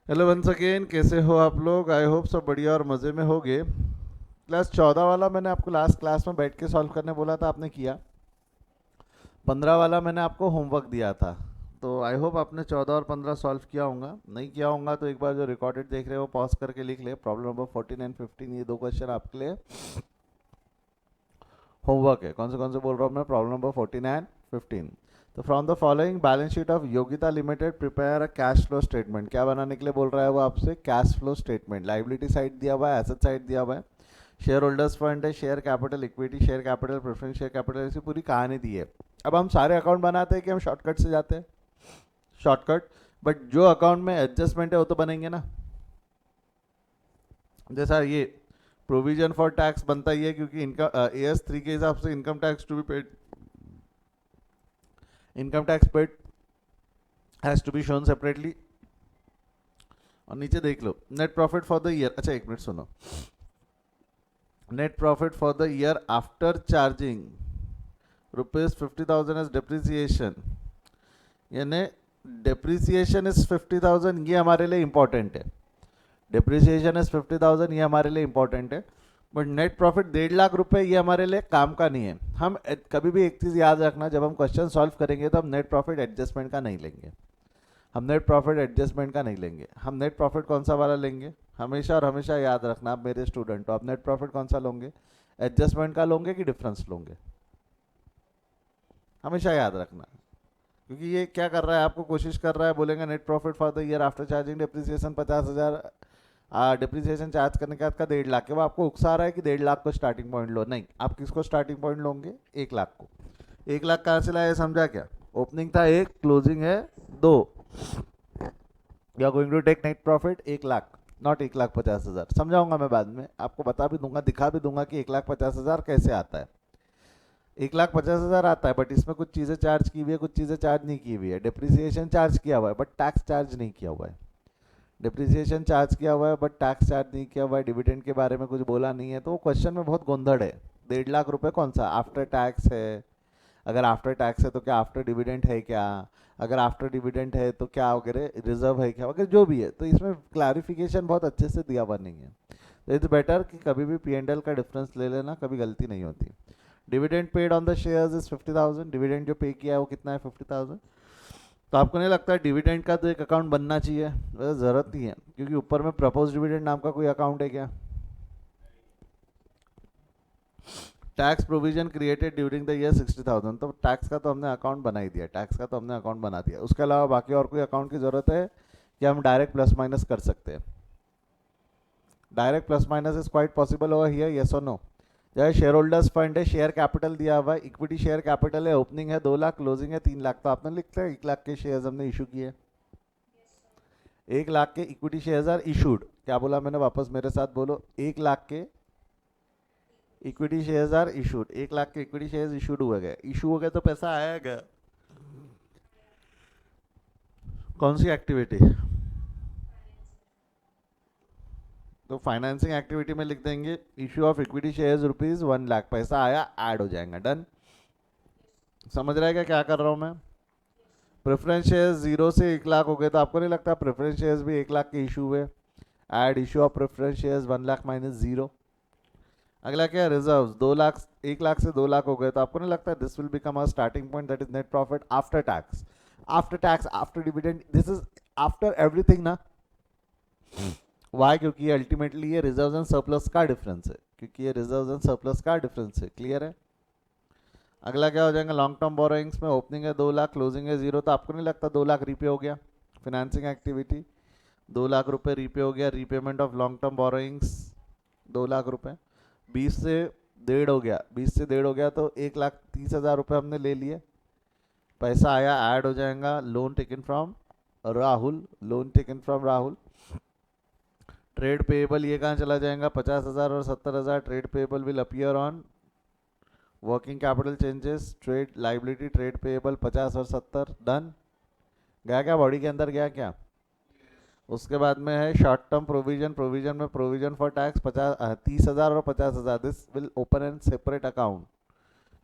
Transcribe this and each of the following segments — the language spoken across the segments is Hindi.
हेलो वंस अगेन, कैसे हो आप लोग? आई होप सब बढ़िया और मज़े में होगे। क्लास 14 वाला मैंने आपको लास्ट क्लास में बैठ के सॉल्व करने बोला था, आपने किया। 15 वाला मैंने आपको होमवर्क दिया था। तो आई होप आपने 14 और 15 सॉल्व किया होगा। नहीं किया होगा तो एक बार जो रिकॉर्डेड देख रहे हो पॉज करके लिख ले। प्रॉब्लम नंबर 14 एंड 15, ये दो क्वेश्चन आपके लिए होमवर्क है। कौन से बोल रहा हूँ मैं? Problem number 14 and 15। तो from the following balance sheet of Yogita limited prepare a cash flow statement. क्या बनाने के लिए बोल रहा है वो आपसे? Cash flow statement. Liability side दिया हुआ है, एसेट साइड दिया हुआ है, शेयर होल्डर्स फंड है, share capital, equity, share capital, preference share capital, ऐसी पूरी कहानी दी है। अब हम सारे अकाउंट बनाते हैं कि हम शॉर्टकट से जाते हैं? शॉर्टकट। बट जो अकाउंट में एडजस्टमेंट है वो तो बनेंगे ना। जैसा ये प्रोविजन फॉर टैक्स बनता ही है, क्योंकि इनका AS3 के हिसाब से income tax to be paid, income tax paid has to be shown separately. और नीचे देख लो, net profit for the year. अच्छा, एक मिनट सुनो। Net profit for the year after charging ₹50,000 as depreciation, यानी डिप्रिसिएशन इज 50,000, ये हमारे लिए इंपॉर्टेंट है। डिप्रिसिएशन इज 50,000, ये हमारे लिए इंपॉर्टेंट है। बट नेट प्रॉफिट 1.5 लाख रुपए, ये हमारे लिए काम का नहीं है। हम कभी भी एक चीज़ याद रखना, जब हम क्वेश्चन सॉल्व करेंगे तो हम नेट प्रॉफिट एडजस्टमेंट का नहीं लेंगे। हम नेट प्रॉफिट एडजस्टमेंट का नहीं लेंगे। हम नेट प्रॉफिट कौन सा वाला लेंगे? हमेशा और हमेशा याद रखना, आप मेरे स्टूडेंट हो, आप नेट प्रॉफिट कौन सा लोगे? एडजस्टमेंट का लोगे कि डिफरेंस लोगे? हमेशा याद रखना। क्योंकि ये क्या कर रहा है, आपको कोशिश कर रहा है, बोलेंगे net profit for the year after charging depreciation 50,000, depreciation charge करने के बाद का 1.5 लाख है। वो आपको उकसा रहा है कि 1.5 लाख को स्टार्टिंग पॉइंट लो। नहीं, आप किसको स्टार्टिंग पॉइंट लोगे? 1 लाख को। 1 लाख कहाँ से लाया, समझा क्या? ओपनिंग था 1, क्लोजिंग है 2। You are going to take net profit 1 lakh, not 1,50,000। समझाऊंगा मैं बाद में, आपको बता भी दूंगा, दिखा भी दूंगा कि 1,50,000 कैसे आता है। 1,50,000 आता है, बट इसमें कुछ चीज़ें चार्ज की हुई है, कुछ चीज़ें चार्ज नहीं की हुई है। डिप्रिसिएशन चार्ज किया हुआ है बट टैक्स चार्ज नहीं किया हुआ है। डिप्रिसिएशन चार्ज किया हुआ है बट टैक्स चार्ज नहीं किया हुआ है। डिविडेंड के बारे में कुछ बोला नहीं है, तो वो क्वेश्चन में बहुत गोंधड़ है। 1.5 लाख रुपए कौन सा आफ्टर टैक्स है? अगर आफ्टर टैक्स है तो क्या आफ्टर डिविडेंड है क्या? अगर आफ्टर डिविडेंड है तो क्या वगैरह रिजर्व है क्या वगैरह, जो भी है, तो इसमें क्लैरिफिकेशन बहुत अच्छे से दिया हुआ नहीं है। तो इट्स बेटर कि कभी भी P&L का डिफरेंस ले लेना, कभी गलती नहीं होती। Dividend paid on the shares is 50,000। Dividend जो पे किया है वो कितना है? 50,000। तो आपको नहीं लगता है डिविडेंड का तो एक अकाउंट बनना चाहिए? वैसे ज़रूरत नहीं है, क्योंकि ऊपर में प्रपोज डिविडेंड नाम का कोई अकाउंट है क्या? Tax provision created during the year 60,000, तो टैक्स का तो हमने अकाउंट बना ही दिया, टैक्स का तो हमने अकाउंट बना दिया। उसके अलावा बाकी और कोई अकाउंट की ज़रूरत है कि हम डायरेक्ट प्लस माइनस कर सकते हैं? Direct plus minus is quite possible over here, yes और नो? जैसे शेयर होल्डर्स फंड है, शेयर कैपिटल दिया हुआ है, इक्विटी शेयर कैपिटल है, ओपनिंग है 2 लाख, क्लोजिंग है 3 लाख, तो आपने लिखते हैं 1 लाख के शेयर्स हमने इशू किए। 1 लाख के इक्विटी शेयर्स आर इशूड। क्या बोला मैंने? वापस मेरे साथ बोलो। 1 लाख के equity shares are issued. 1 lakh के इक्विटी शेयर्स इशूड हुए गए। इशू हो गए तो पैसा आया गया। कौन सी एक्टिविटी? तो फाइनेंसिंग एक्टिविटी में लिख देंगे issue of equity shares ₹1 lakh, पैसा आया, ऐड हो जाएगा। डन। समझ रहा है क्या क्या कर रहा हूँ मैं? प्रेफरेंस शेयर्स 0 से 1 लाख हो गए, तो आपको नहीं लगता प्रेफरेंस शेयर्स भी 1 लाख के इशू हुए? Add issue of preference shares 1 lakh minus 0। अगला क्या है? रिजर्व 2 लाख, 1 लाख से 2 लाख हो गए, तो आपको नहीं लगता this will become a starting point, that is net profit after tax, after tax, after dividend, this is after everything ना। वाई? क्योंकि ये अल्टीमेटली ये रिजर्व एंड सरप्लस का डिफरेंस है, क्योंकि ये रिजर्व एंड सरप्लस का डिफरेंस है। क्लियर है? अगला क्या हो जाएगा? लॉन्ग टर्म बोरोइंग्स में ओपनिंग है 2 लाख, क्लोजिंग है 0, तो आपको नहीं लगता 2 लाख रीपे हो गया? फाइनेंसिंग एक्टिविटी 2 लाख रुपए रीपे हो गया। Repayment of long term borrowings 2 lakh रुपए। 20 से 1.5 हो गया, 20 से 1.5 हो गया, तो 1,30,000 रुपये हमने ले लिए, पैसा आया, ऐड हो जाएगा। Loan taken from Rahul, loan taken from Rahul. Trade payable ये कहाँ चला जाएगा? 50,000 और 70,000। Trade payable will appear on working capital changes, trade liability, trade payable 50 और 70। डन। गया क्या? बॉडी के अंदर गया क्या? उसके बाद में है शॉर्ट टर्म प्रोविजन। प्रोविजन में प्रोविजन फॉर टैक्स 30,000 और 50,000। This will open an separate account,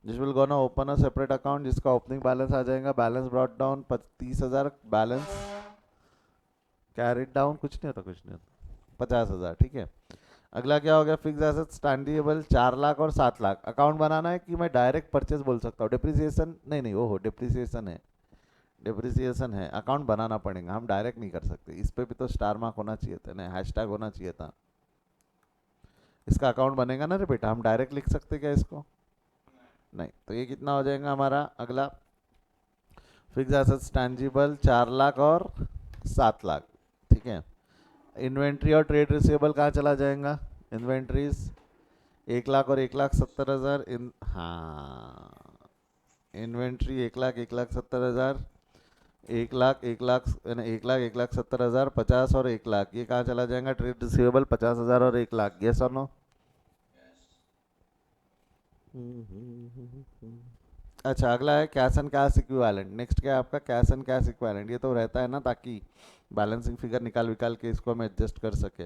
this will gonna open a separate account, जिसका ओपनिंग बैलेंस आ जाएगा, balance brought down 30,000, balance carried down कुछ नहीं होता, कुछ नहीं होता, 50,000, ठीक है। अगला क्या हो गया, फिक्स एसेट्स टैंजिबल 4 लाख और 7 लाख। अकाउंट बनाना है कि मैं डायरेक्ट परचेज बोल सकता हूँ, डिप्रिसिएशन नहीं, नहीं वो हो डिप्रिसिएशन है, डिप्रिसिएशन है, अकाउंट बनाना पड़ेगा, हम डायरेक्ट नहीं कर सकते। इस पे भी तो स्टार मार्क होना चाहिए था, नहीं हैशटैग होना चाहिए था। इसका अकाउंट बनेगा ना रे बेटा, हम डायरेक्ट लिख सकते क्या इसको, नहीं। तो ये कितना हो जाएगा हमारा अगला, फिक्स एसेट्स टैंजिबल 4 लाख और 7 लाख, ठीक है। इन्वेंट्री और ट्रेड रिसीवेबल कहाँ चला जाएगा, इन्वेंट्रीज 1 लाख और 1,70,000 इन, हाँ इन्वेंट्री 1 लाख 1,70,000, 1 लाख 1 लाख 1,70,000, 50 और 1 लाख, ये कहाँ चला जाएगा, ट्रेड रिसीवेबल 50,000 और 1 लाख, ये सुनो। अच्छा अगला है cash and cash equivalent. Next क्या है आपका, कैश एंड कैश इक्विवेलेंट। ये तो रहता है ना ताकि बैलेंसिंग फिगर निकाल विकाल के इसको हम एडजस्ट कर सके।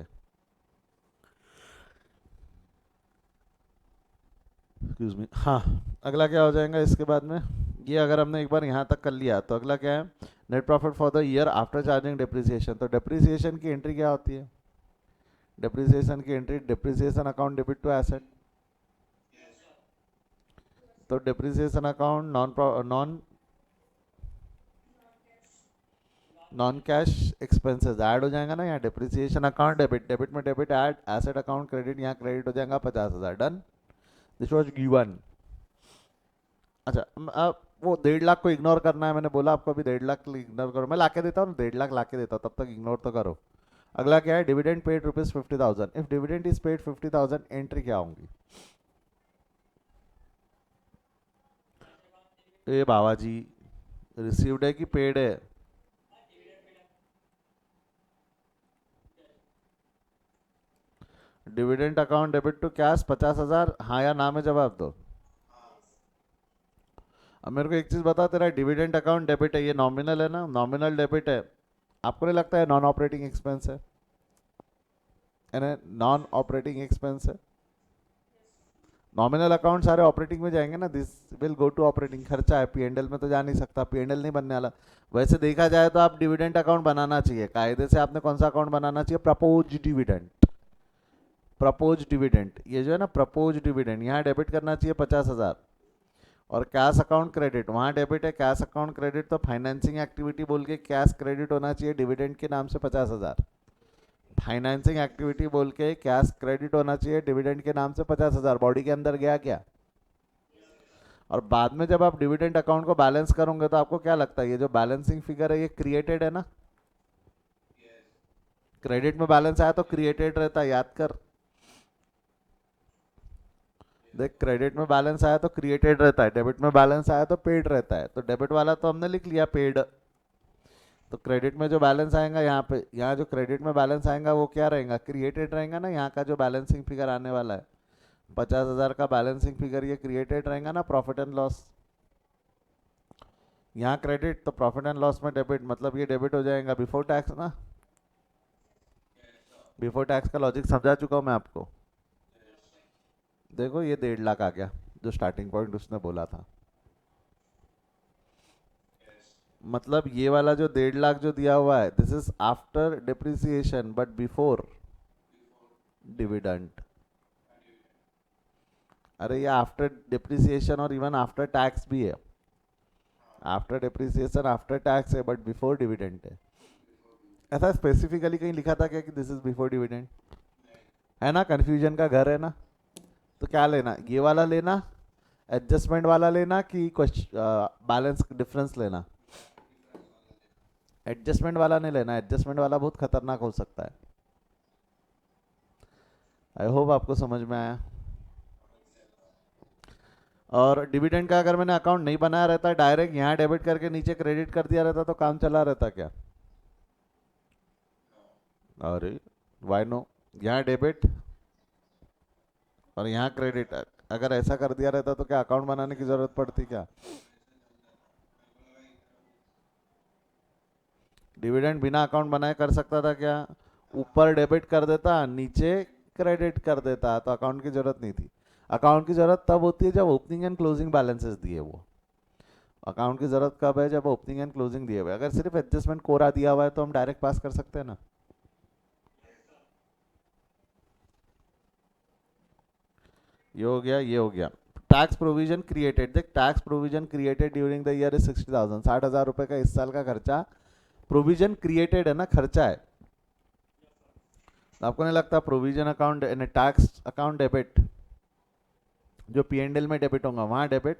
एक्सक्यूज मी, हाँ। अगला क्या हो जाएगा इसके बाद में, ये अगर हमने एक बार यहाँ तक कर लिया तो अगला क्या है, net profit for the year after charging depreciation. तो डिप्रिसिएशन की एंट्री क्या होती है, डिप्रिसिएशन की entry depreciation account debit to asset. तो depreciation account non non cash expenses add हो जाएगा ना यहाँ, डिप्रिसिएशन अकाउंट डेबिट, डेबिट में debit add, asset account credit, यहाँ क्रेडिट हो जाएगा 50,000, डन, दिस वॉज गिवन। अच्छा अब वो 1.5 लाख को इग्नोर करना है, मैंने बोला आपको अभी 1.5 लाख इग्नोर करो, मैं लाके देता हूँ 1.5 लाख लाके देता हूँ, तब तक इग्नोर तो करो। अगला क्या है, dividend paid ₹50,000। If dividend is paid 50,000, entry क्या होंगी, ए बाबा जी, रिसीव्ड है कि पेड है, dividend account debit to cash 50,000, हाँ या ना में जवाब दो। अब मेरे को एक चीज बता, तेरा डिविडेंड अकाउंट डेबिट है, ये नॉमिनल है ना, नॉमिनल डेबिट है, आपको नहीं लगता है नॉन ऑपरेटिंग एक्सपेंस है, नॉन ऑपरेटिंग एक्सपेंस है। नॉमिनल अकाउंट सारे ऑपरेटिंग में जाएंगे ना, this will go to operating, खर्चा है, पीएनएल में तो जा नहीं सकता, पीएनएल नहीं बनने वाला। वैसे देखा जाए तो आप डिविडेंड अकाउंट बनाना चाहिए कायदे से, आपने कौन सा अकाउंट बनाना चाहिए, प्रपोज डिविडेंड, प्रपोज डिविडेंड, ये जो है ना प्रपोज डिविडेंड, यहाँ डेबिट करना चाहिए 50,000, और कैश अकाउंट क्रेडिट वहाँ डेबिट है, कैश अकाउंट क्रेडिट, तो फाइनेंसिंग एक्टिविटी बोल के कैश क्रेडिट होना चाहिए डिविडेंड के नाम से 50,000, फाइनेंसिंग एक्टिविटी बोल के कैश क्रेडिट होना चाहिए डिविडेंड के नाम से 50,000, बॉडी के अंदर गया क्या। और बाद में जब आप डिविडेंड अकाउंट को बैलेंस करोगे तो आपको क्या लगता है, ये जो बैलेंसिंग फिगर है ये क्रिएटेड है ना, क्रेडिट में बैलेंस आया तो क्रिएटेड रहता है, याद कर, देख क्रेडिट में बैलेंस आया तो क्रिएटेड रहता है, डेबिट में बैलेंस आया तो पेड रहता है, तो डेबिट वाला तो हमने लिख लिया पेड, तो क्रेडिट में जो बैलेंस आएगा यहाँ पे, यहाँ जो क्रेडिट में बैलेंस आएगा वो क्या रहेगा, क्रिएटेड रहेगा ना, यहाँ का जो बैलेंसिंग फिगर आने वाला है 50,000 का बैलेंसिंग फिगर, ये क्रिएटेड रहेगा ना प्रॉफिट एंड लॉस, यहाँ क्रेडिट तो प्रॉफिट एंड लॉस में डेबिट, मतलब ये डेबिट हो जाएगा बिफोर टैक्स ना, बिफोर टैक्स का लॉजिक समझा चुका हूँ मैं आपको। देखो ये 1.5 लाख आ गया जो स्टार्टिंग पॉइंट उसने बोला था, मतलब ये वाला जो 1.5 लाख जो दिया हुआ है, this is after depreciation but before dividend. अरे ये आफ्टर डिप्रिसिएशन और इवन आफ्टर टैक्स भी है, आफ्टर डिप्रिसिएशन आफ्टर टैक्स है बट बिफोर डिविडेंड है। ऐसा स्पेसिफिकली कहीं लिखा था क्या कि दिस इज बिफोर डिविडेंड, है ना, कंफ्यूजन का घर है ना। तो क्या लेना, ये वाला लेना, एडजस्टमेंट वाला लेना कि बैलेंस डिफरेंस लेना, एडजस्टमेंट वाला नहीं लेना, एडजस्टमेंट वाला बहुत खतरनाक हो सकता है। आई होप आपको समझ में आया। और डिविडेंड का अगर मैंने अकाउंट नहीं बनाया रहता, डायरेक्ट यहाँ डेबिट करके नीचे क्रेडिट कर दिया रहता तो काम चला रहता क्या, अरे वाई नो, यहाँ डेबिट और यहाँ क्रेडिट, अगर ऐसा कर दिया रहता तो क्या अकाउंट बनाने की जरूरत पड़ती क्या, डिविडेंड बिना अकाउंट बनाए कर सकता था क्या, ऊपर डेबिट कर देता नीचे क्रेडिट कर देता, तो अकाउंट की जरूरत नहीं थी। अकाउंट की जरूरत तब होती है जब ओपनिंग एंड क्लोजिंग बैलेंसेस दिए वो, अकाउंट की ज़रूरत कब है? जब ओपनिंग एंड क्लोजिंग दिए हुए। अगर सिर्फ एडजस्टमेंट कोरा दिया हुआ है तो हम डायरेक्ट पास कर सकते हैं ना। ये हो गया, ये हो गया। टैक्स प्रोविजन क्रिएटेड, देख tax provision created during the year is 60,000, 60,000 रुपए का इस साल का खर्चा प्रोविजन क्रिएटेड है ना, खर्चा है। तो आपको नहीं लगता provision account tax account debit जो पी&एल में डेबिट होगा वहां डेबिट,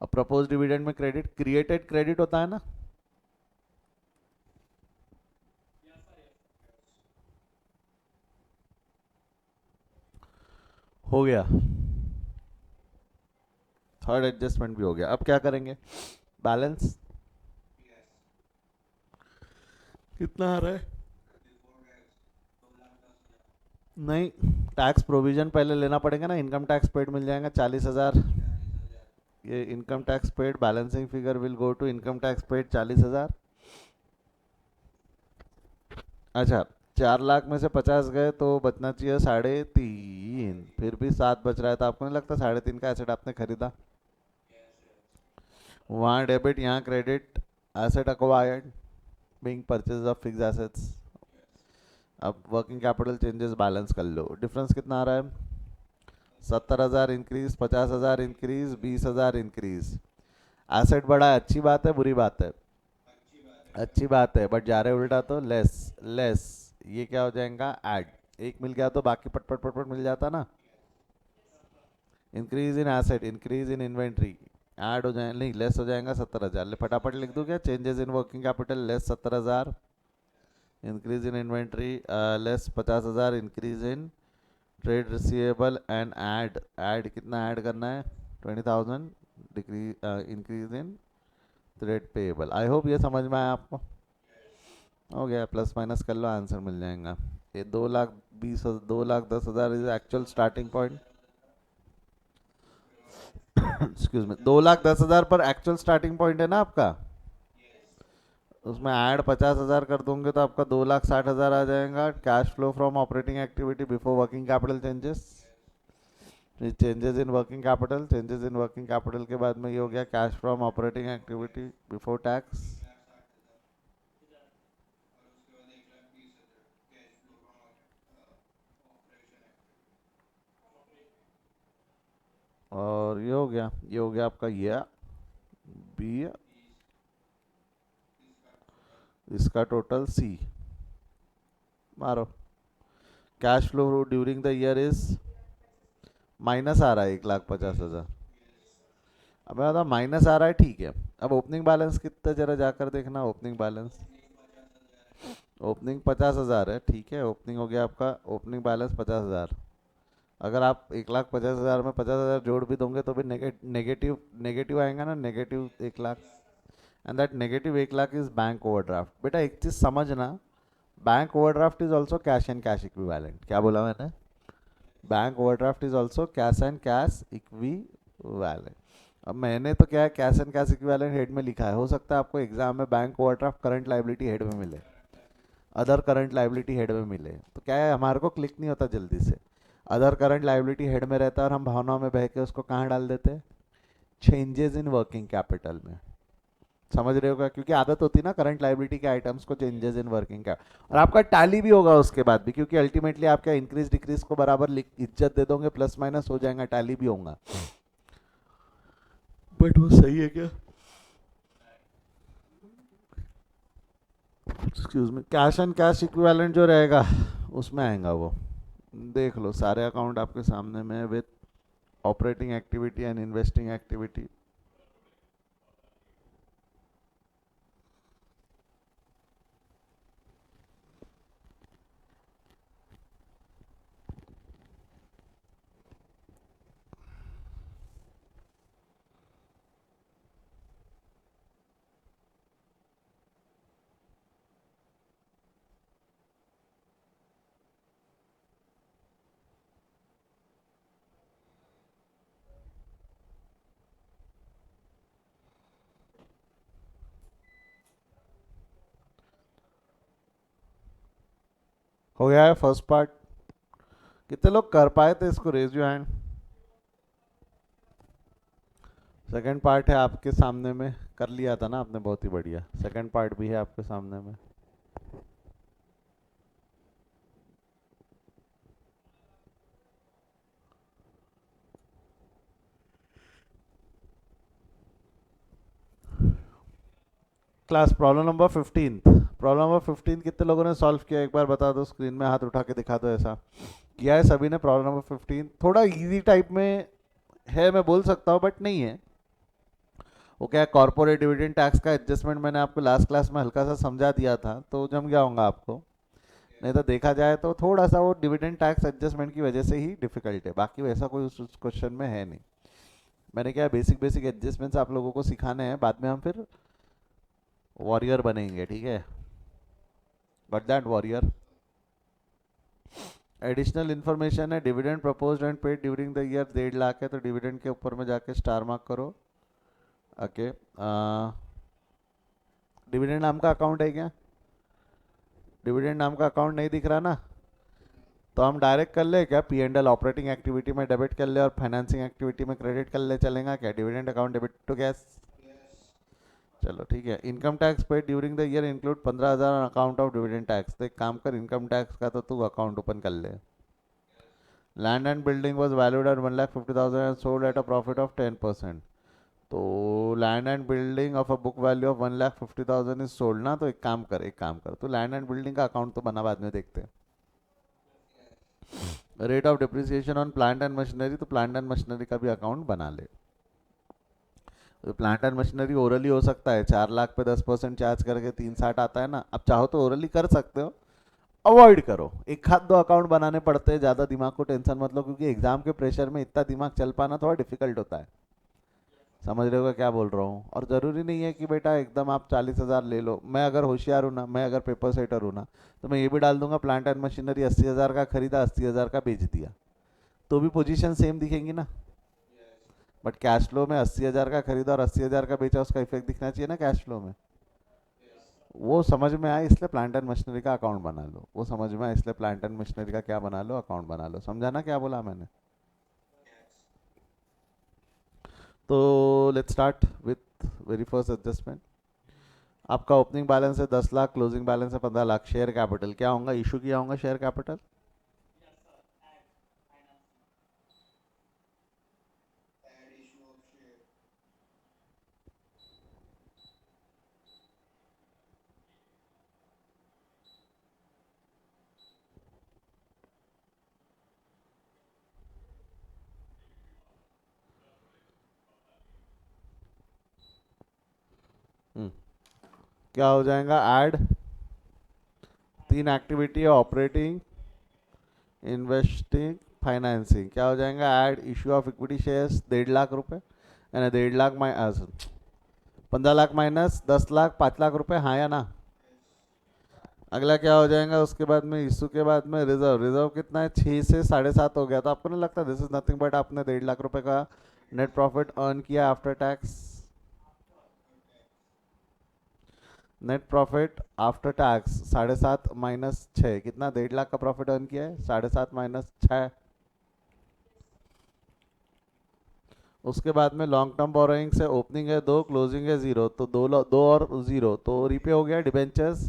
और प्रपोज डिविडेंड में क्रेडिट, क्रिएटेड क्रेडिट होता है ना। हो गया, थर्ड एडजस्टमेंट भी हो गया। अब क्या करेंगे? बैलेंस कितना आ रहा है? नहीं, टैक्स प्रोविजन पहले लेना पड़ेगा ना। इनकम टैक्स पेड मिल जाएगा 40,000। ये income tax paid balancing figure will go to income tax paid 40,000। अच्छा, 4 लाख में से 50 गए तो बचना चाहिए 3.5, फिर भी 7 बच रहा है। तो आपको नहीं लगता 3.5 का एसेट आपने खरीदा? वहाँ डेबिट, यहाँ credit, asset acquired being purchase of fix assets. अब वर्किंग कैपिटल चेंजेस बैलेंस कर लो। डिफरेंस कितना आ रहा है? 70,000 इंक्रीज, 50,000 इंक्रीज, 20,000 इंक्रीज। एसेट बढ़ा है, अच्छी बात है बुरी बात है? अच्छी बात है, बट जा रहे उल्टा तो लेस। लेस, ये क्या हो जाएगा? ऐड। एक मिल गया तो बाकी पट पट पट पट मिल जाता ना। Increase in asset, increase in inventory, add हो जाए, नहीं लेस हो जाएगा 70,000। ले फटाफट लिख दूँ क्या? Changes in working capital less 70,000, increase in inventory less 50,000, increase in trade receivable and add, add कितना ऐड करना है? 20,000, decrease increase in trade payable. I hope ये समझ में आया आपको। हो गया, प्लस माइनस कर लो, आंसर मिल जाएगा। ये 2,10,000 is actual starting point. Excuse me, 2,10,000 पर एक्चुअल स्टार्टिंग पॉइंट है ना आपका। उसमें ऐड 50,000 कर दोगे तो आपका 2,60,000 आ जाएगा। Cash flow from operating activity before working capital changes, changes in working capital, changes in working capital के बाद में ये हो गया cash from operating activity before tax. और ये हो गया, ये हो गया आपका ये बी, इसका टोटल सी मारो। Cash flow during the year is minus आ रहा है 1,50,000। अब मैं बता, माइनस आ रहा है ठीक है। अब ओपनिंग बैलेंस कितना जरा जाकर देखना। ओपनिंग बैलेंस, ओपनिंग 50,000 है, ठीक है। ओपनिंग हो गया आपका, ओपनिंग बैलेंस 50,000। अगर आप 1,50,000 में 50,000 जोड़ भी दोगे तो भी नेगेटिव नेगेटिव आएगा ना, negative 1,00,000। And that negative 1,00,000 is bank overdraft. बेटा एक चीज़ समझना, bank overdraft is also cash and cash equivalent. क्या बोला मैंने? Bank overdraft is also cash and cash equivalent. अब मैंने तो क्या है, cash and cash equivalent head में लिखा है। हो सकता है आपको एग्जाम में bank overdraft current liability head में मिले, अदर करंट लाइबिलिटी हेड में मिले। तो क्या है, हमारे को क्लिक नहीं होता जल्दी से। अदर करंट लाइबिलिटी हेड में रहता है और हम भावनाओं में बह के उसको कहाँ डाल देते हैं? चेंजेस इन वर्किंग कैपिटल में। समझ रहे होगा, क्योंकि आदत होती है ना करंट लाइबिलिटी के आइटम्स को चेंजेस इन वर्किंग कैप, और आपका टैली भी होगा उसके बाद भी, क्योंकि अल्टीमेटली आप क्या इंक्रीज डिक्रीज को बराबर इज्जत दे दोगे, प्लस माइनस हो जाएगा, टैली भी होगा। बट वो सही है क्या? Excuse me, cash and cash equivalent जो रहेगा उसमें आएगा वो। देख लो सारे अकाउंट आपके सामने में, with operating activity and investing activity. हो गया है फर्स्ट पार्ट। कितने लोग कर पाए थे इसको? Raise your hand. Second part है आपके सामने में, कर लिया था ना आपने, बहुत ही बढ़िया। सेकंड पार्ट भी है आपके सामने में। Class problem number 15। Problem number 15 कितने लोगों ने सॉल्व किया, एक बार बता दो, स्क्रीन में हाथ उठा के दिखा दो। ऐसा किया है सभी ने प्रॉब्लम नंबर 15? थोड़ा इजी टाइप में है, मैं बोल सकता हूँ, बट नहीं है वो। क्या कॉर्पोरेट डिविडेंड टैक्स का एडजस्टमेंट मैंने आपको लास्ट क्लास में हल्का सा समझा दिया था, तो जम गया होगा आपको। नहीं तो देखा जाए तो थोड़ा सा वो डिविडेंड टैक्स एडजस्टमेंट की वजह से ही डिफिकल्ट है, बाकी वैसा कोई उस क्वेश्चन में है नहीं। मैंने क्या बेसिक बेसिक एडजस्टमेंट्स आप लोगों को सिखाने हैं, बाद में हम फिर वॉरियर बनेंगे, ठीक है? But that warrior additional information है। Dividend proposed and paid during the year 1.5 lakh है, तो डिविडेंड के ऊपर में जाके स्टार मार्क करो। ओके, डिविडेंड नाम का अकाउंट है क्या? डिविडेंड नाम का अकाउंट नहीं दिख रहा ना? तो हम डायरेक्ट कर ले क्या, P and L operating activity में डेबिट कर ले और फाइनेंसिंग एक्टिविटी में क्रेडिट कर ले, चलेगा क्या? Dividend account debit to cash. चलो ठीक है। Income tax paid during the year include 15,000 account of dividend tax. तो एक काम कर, इनकम टैक्स का तो तू अकाउंट ओपन कर ले। Land and building was valued at 1,50,000 and sold at a profit of 10%। तो land and building of a book value of 1,50,000 is sold ना। तो एक काम कर तो लैंड एंड बिल्डिंग का अकाउंट तो बना, बाद में देखते हैं। Rate of depreciation on plant and machinery, तो प्लांट एंड मशीनरी का भी अकाउंट बना ले। तो प्लांट एंड मशीनरी ओरली हो सकता है, 4 लाख पे 10% चार्ज करके 360 आता है ना। अब चाहो तो ओरली कर सकते हो, अवॉइड करो। एक हाथ दो अकाउंट बनाने पड़ते हैं, ज़्यादा दिमाग को टेंशन मत लो, क्योंकि एग्जाम के प्रेशर में इतना दिमाग चल पाना थोड़ा डिफिकल्ट होता है। समझ रहे हो क्या बोल रहा हूँ? और ज़रूरी नहीं है कि बेटा एकदम आप 40,000 ले लो। मैं अगर होशियार हूँ ना, मैं अगर पेपर सेटर हूँ ना, तो मैं ये भी डाल दूंगा प्लांट एंड मशीनरी 80,000 का खरीदा, 80,000 का बेच दिया, तो भी पोजीशन सेम दिखेंगी ना। बट कैश फ्लो में 80,000 का खरीदा और 80,000 का बेचा, उसका इफेक्ट दिखना चाहिए ना कैश फ्लो में। वो समझ में आए इसलिए प्लांट एंड मशीनरी का अकाउंट बना लो। वो समझ में आए इसलिए प्लांट एंड मशीनरी का क्या बना लो, अकाउंट बना लो। समझा ना क्या बोला मैंने? तो let's start with very first adjustment. आपका ओपनिंग बैलेंस है 10 लाख, क्लोजिंग बैलेंस है 15 लाख। शेयर कैपिटल क्या होगा, इशू किया होगा शेयर कैपिटल? क्या हो जाएगा? ऐड तीन एक्टिविटी है, ऑपरेटिंग, इन्वेस्टिंग, फाइनेंसिंग। क्या हो जाएगा? Add issue of equity shares 1.5 lakh रुपए, यानी 1.5 लाख 15 लाख माइनस 10 लाख, 5 लाख रुपए, हाँ या ना? अगला क्या हो जाएगा उसके बाद में, इशू के बाद में रिजर्व। रिजर्व कितना है? 6 से 7.5 हो गया। तो आपको नहीं लगता दिस इज नथिंग बट आपने 1.5 लाख रुपए का नेट प्रॉफिट अर्न किया after tax? Net profit after tax 7.5 minus 6 कितना? 1.5 लाख का प्रॉफिट अर्न किया है, 7.5 माइनस 6। उसके बाद में लॉन्ग टर्म बोरोइंग से ओपनिंग है 2, क्लोजिंग है 0, तो दो और 0 तो रीपे हो गया debentures,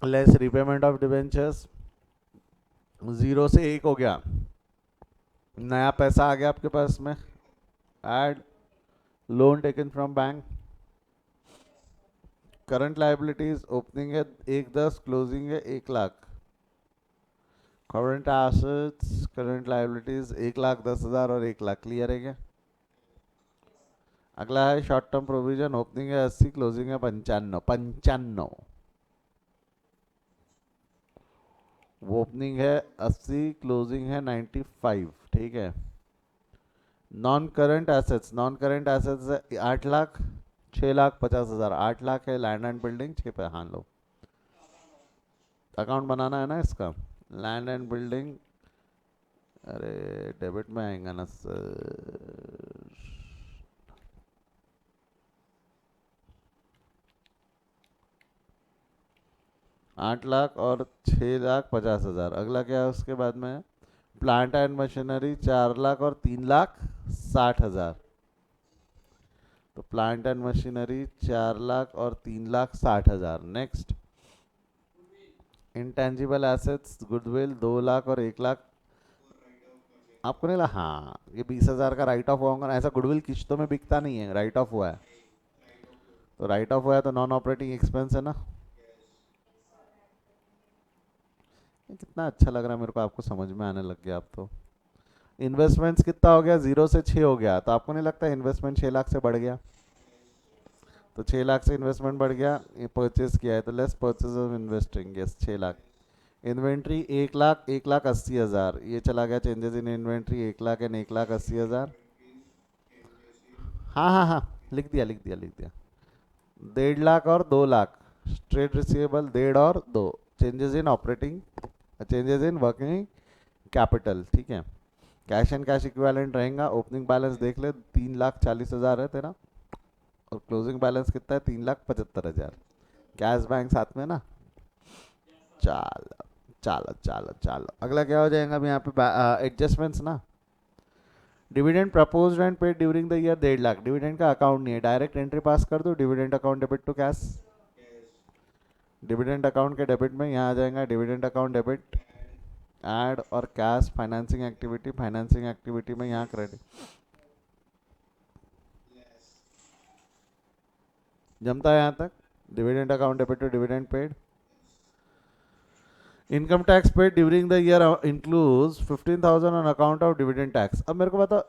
less repayment of debentures, 0 से 1 हो गया। नया पैसा आ गया आपके पास में, add loan taken from bank. Current liabilities opening है 1,10, क्लोजिंग है 1 lakh. Current assets, current liabilities 1,10,000 और 1 लाख। क्लियर है क्या? अगला है शॉर्ट टर्म प्रोविजन। ओपनिंग है 80, क्लोजिंग है 95। 95 वो ओपनिंग है 80, क्लोजिंग है 95, ठीक है। Non current assets, non current assets है 8 लाख, 6,50,000। 8 लाख है लैंड एंड बिल्डिंग, 6 पे। हाँ लो, अकाउंट बनाना है ना इसका, लैंड एंड बिल्डिंग। अरे डेबिट में आएगा ना सर। 8 लाख और 6,50,000। अगला क्या है उसके बाद में? प्लांट एंड मशीनरी 4 लाख और 3,60,000। तो प्लांट एंड मशीनरी 4 लाख और 3,60,000। Next, intangible assets goodwill 2 lakh और 1 लाख। आपको नहीं लगा? हाँ, ये 20,000 का राइट ऑफ होगा ना। ऐसा गुडविल किश्तों में बिकता नहीं है, राइट ऑफ हुआ है। तो राइट ऑफ हुआ है तो नॉन ऑपरेटिंग एक्सपेंस है ना। ये कितना अच्छा लग रहा है मेरे को, आपको समझ में आने लग गया आप तो। इन्वेस्टमेंट्स कितना हो गया? 0 से 6 हो गया। तो आपको नहीं लगता इन्वेस्टमेंट 6 लाख से बढ़ गया? तो 6 लाख से इन्वेस्टमेंट बढ़ गया, ये परचेज किया है तो less purchase of investing, yes 6 lakh. Inventory 1 lakh, 1,80,000, ये चला गया changes in inventory 1 lakh and 1,80,000। हाँ हाँ हाँ, लिख दिया लिख दिया लिख दिया। 1.5 लाख और 2 लाख, ट्रेड रिसीवेबल 1.5 और 2, changes in operating, changes in working capital, ठीक है। कैश एंड कैश इक्विवेलेंट रहेगा। ओपनिंग बैलेंस देख ले, 3,40,000 है तेरा, और क्लोजिंग बैलेंस कितना है? 3,75,000। कैश बैंक साथ में ना। चलो चलो चलो चलो, अगला क्या हो जाएगा अभी यहाँ पे? एडजस्टमेंट्स ना। Dividend proposed and paid during the year 1.5 lakh. Dividend का अकाउंट नहीं है, डायरेक्ट एंट्री पास कर दो। Dividend account debit to cash. Dividend account के डेबिट में यहाँ आ जाएगा डिविडेंड अकाउंट डेबिट, ऐड और cash financing activity. Financing activity में यहाँ क्रेडिट जमता है यहाँ तक। Dividend account debit to dividend paid. Income tax paid during the year includes 15,000 on account of dividend tax. अब मेरे को बताओ,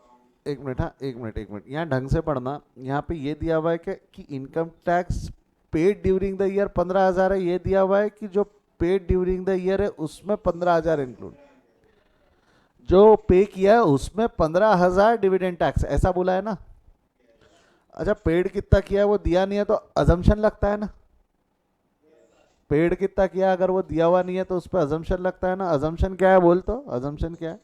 एक मिनट, हाँ एक मिनट एक मिनट, यहाँ ढंग से पढ़ना। यहाँ पे ये दिया हुआ है कि income tax paid during the year 15,000 है, ये दिया हुआ है कि जो पेड ड्यूरिंग द ईयर है उसमें 15,000 इंक्लूड, जो पे किया है उसमें 15,000 डिविडेंड टैक्स, ऐसा बोला है ना। अच्छा, पेड कितना किया है वो दिया नहीं है तो अजम्पशन लगता है ना। पेड कितना किया अगर वो दिया हुआ नहीं है तो उस पर अजम्पशन लगता है ना। अजम्पशन क्या है बोल, तो अजम्पशन क्या है?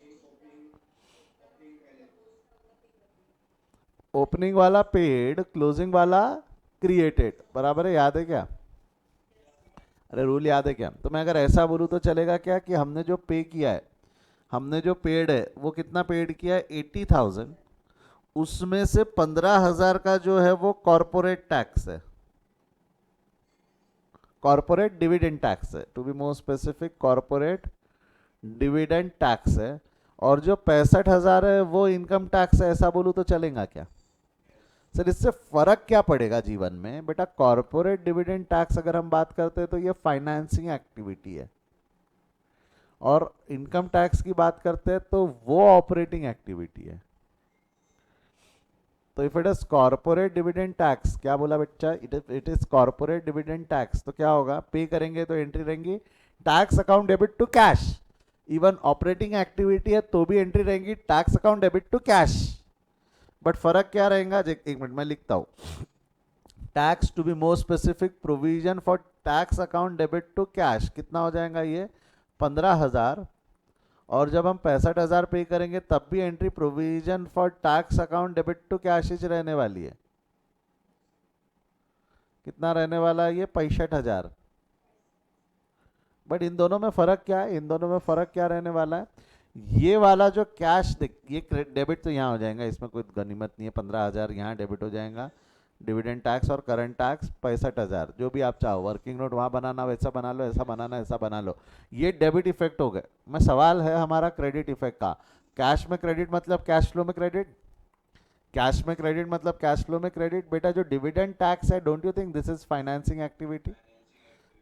ओपनिंग वाला पेड, क्लोजिंग वाला क्रिएटेड, बराबर है, याद है क्या? अरे रूल याद है क्या? तो मैं अगर ऐसा बोलूँ तो चलेगा क्या कि हमने जो पे किया है, हमने जो पेड है वो कितना पेड किया है? 80,000। उसमें से 15,000 का जो है वो कॉरपोरेट टैक्स है, कॉरपोरेट डिविडेंड टैक्स है, to be more specific corporate dividend tax है। और जो 65,000 है वो इनकम टैक्स है, ऐसा बोलूँ तो चलेगा क्या? सर इससे फर्क क्या पड़ेगा जीवन में बेटा? कॉरपोरेट डिविडेंड टैक्स अगर हम बात करते हैं तो ये फाइनेंसिंग एक्टिविटी है, और इनकम टैक्स की बात करते हैं तो वो ऑपरेटिंग एक्टिविटी है। तो if it is corporate dividend tax, क्या बोला बच्चा? It is corporate dividend tax, तो क्या होगा? पे करेंगे तो एंट्री रहेंगी tax account debit to cash. Even operating activity है तो भी एंट्री रहेंगी tax account debit to cash. But फर्क क्या रहेगा? एक मिनट मैं लिखता हूं। Tax, to be more specific, provision for tax account debit to cash कितना हो जाएगा? ये 15,000। और जब हम 65,000 पे करेंगे तब भी entry provision for tax account debit to cash ही रहने वाली है। कितना रहने वाला है? ये 65,000। बट इन दोनों में फर्क क्या है? इन दोनों में फर्क क्या रहने वाला है? ये वाला जो कैश, ये डेबिट तो यहाँ हो जाएगा, इसमें कोई गनीमत नहीं है। 15,000 यहाँ डेबिट हो जाएगा। डिविडेंड टैक्स और करंट टैक्स 65,000, जो भी आप चाहो, वर्किंग नोट वहाँ बनाना वैसा बना लो, ऐसा बनाना ऐसा बना लो। ये डेबिट इफेक्ट हो गए। मैं सवाल है हमारा क्रेडिट इफेक्ट का। कैश में क्रेडिट मतलब कैश फ्लो में क्रेडिट, कैश में क्रेडिट मतलब कैश फ्लो में क्रेडिट। बेटा जो डिविडेंड टैक्स है, don't you think this is financing activity?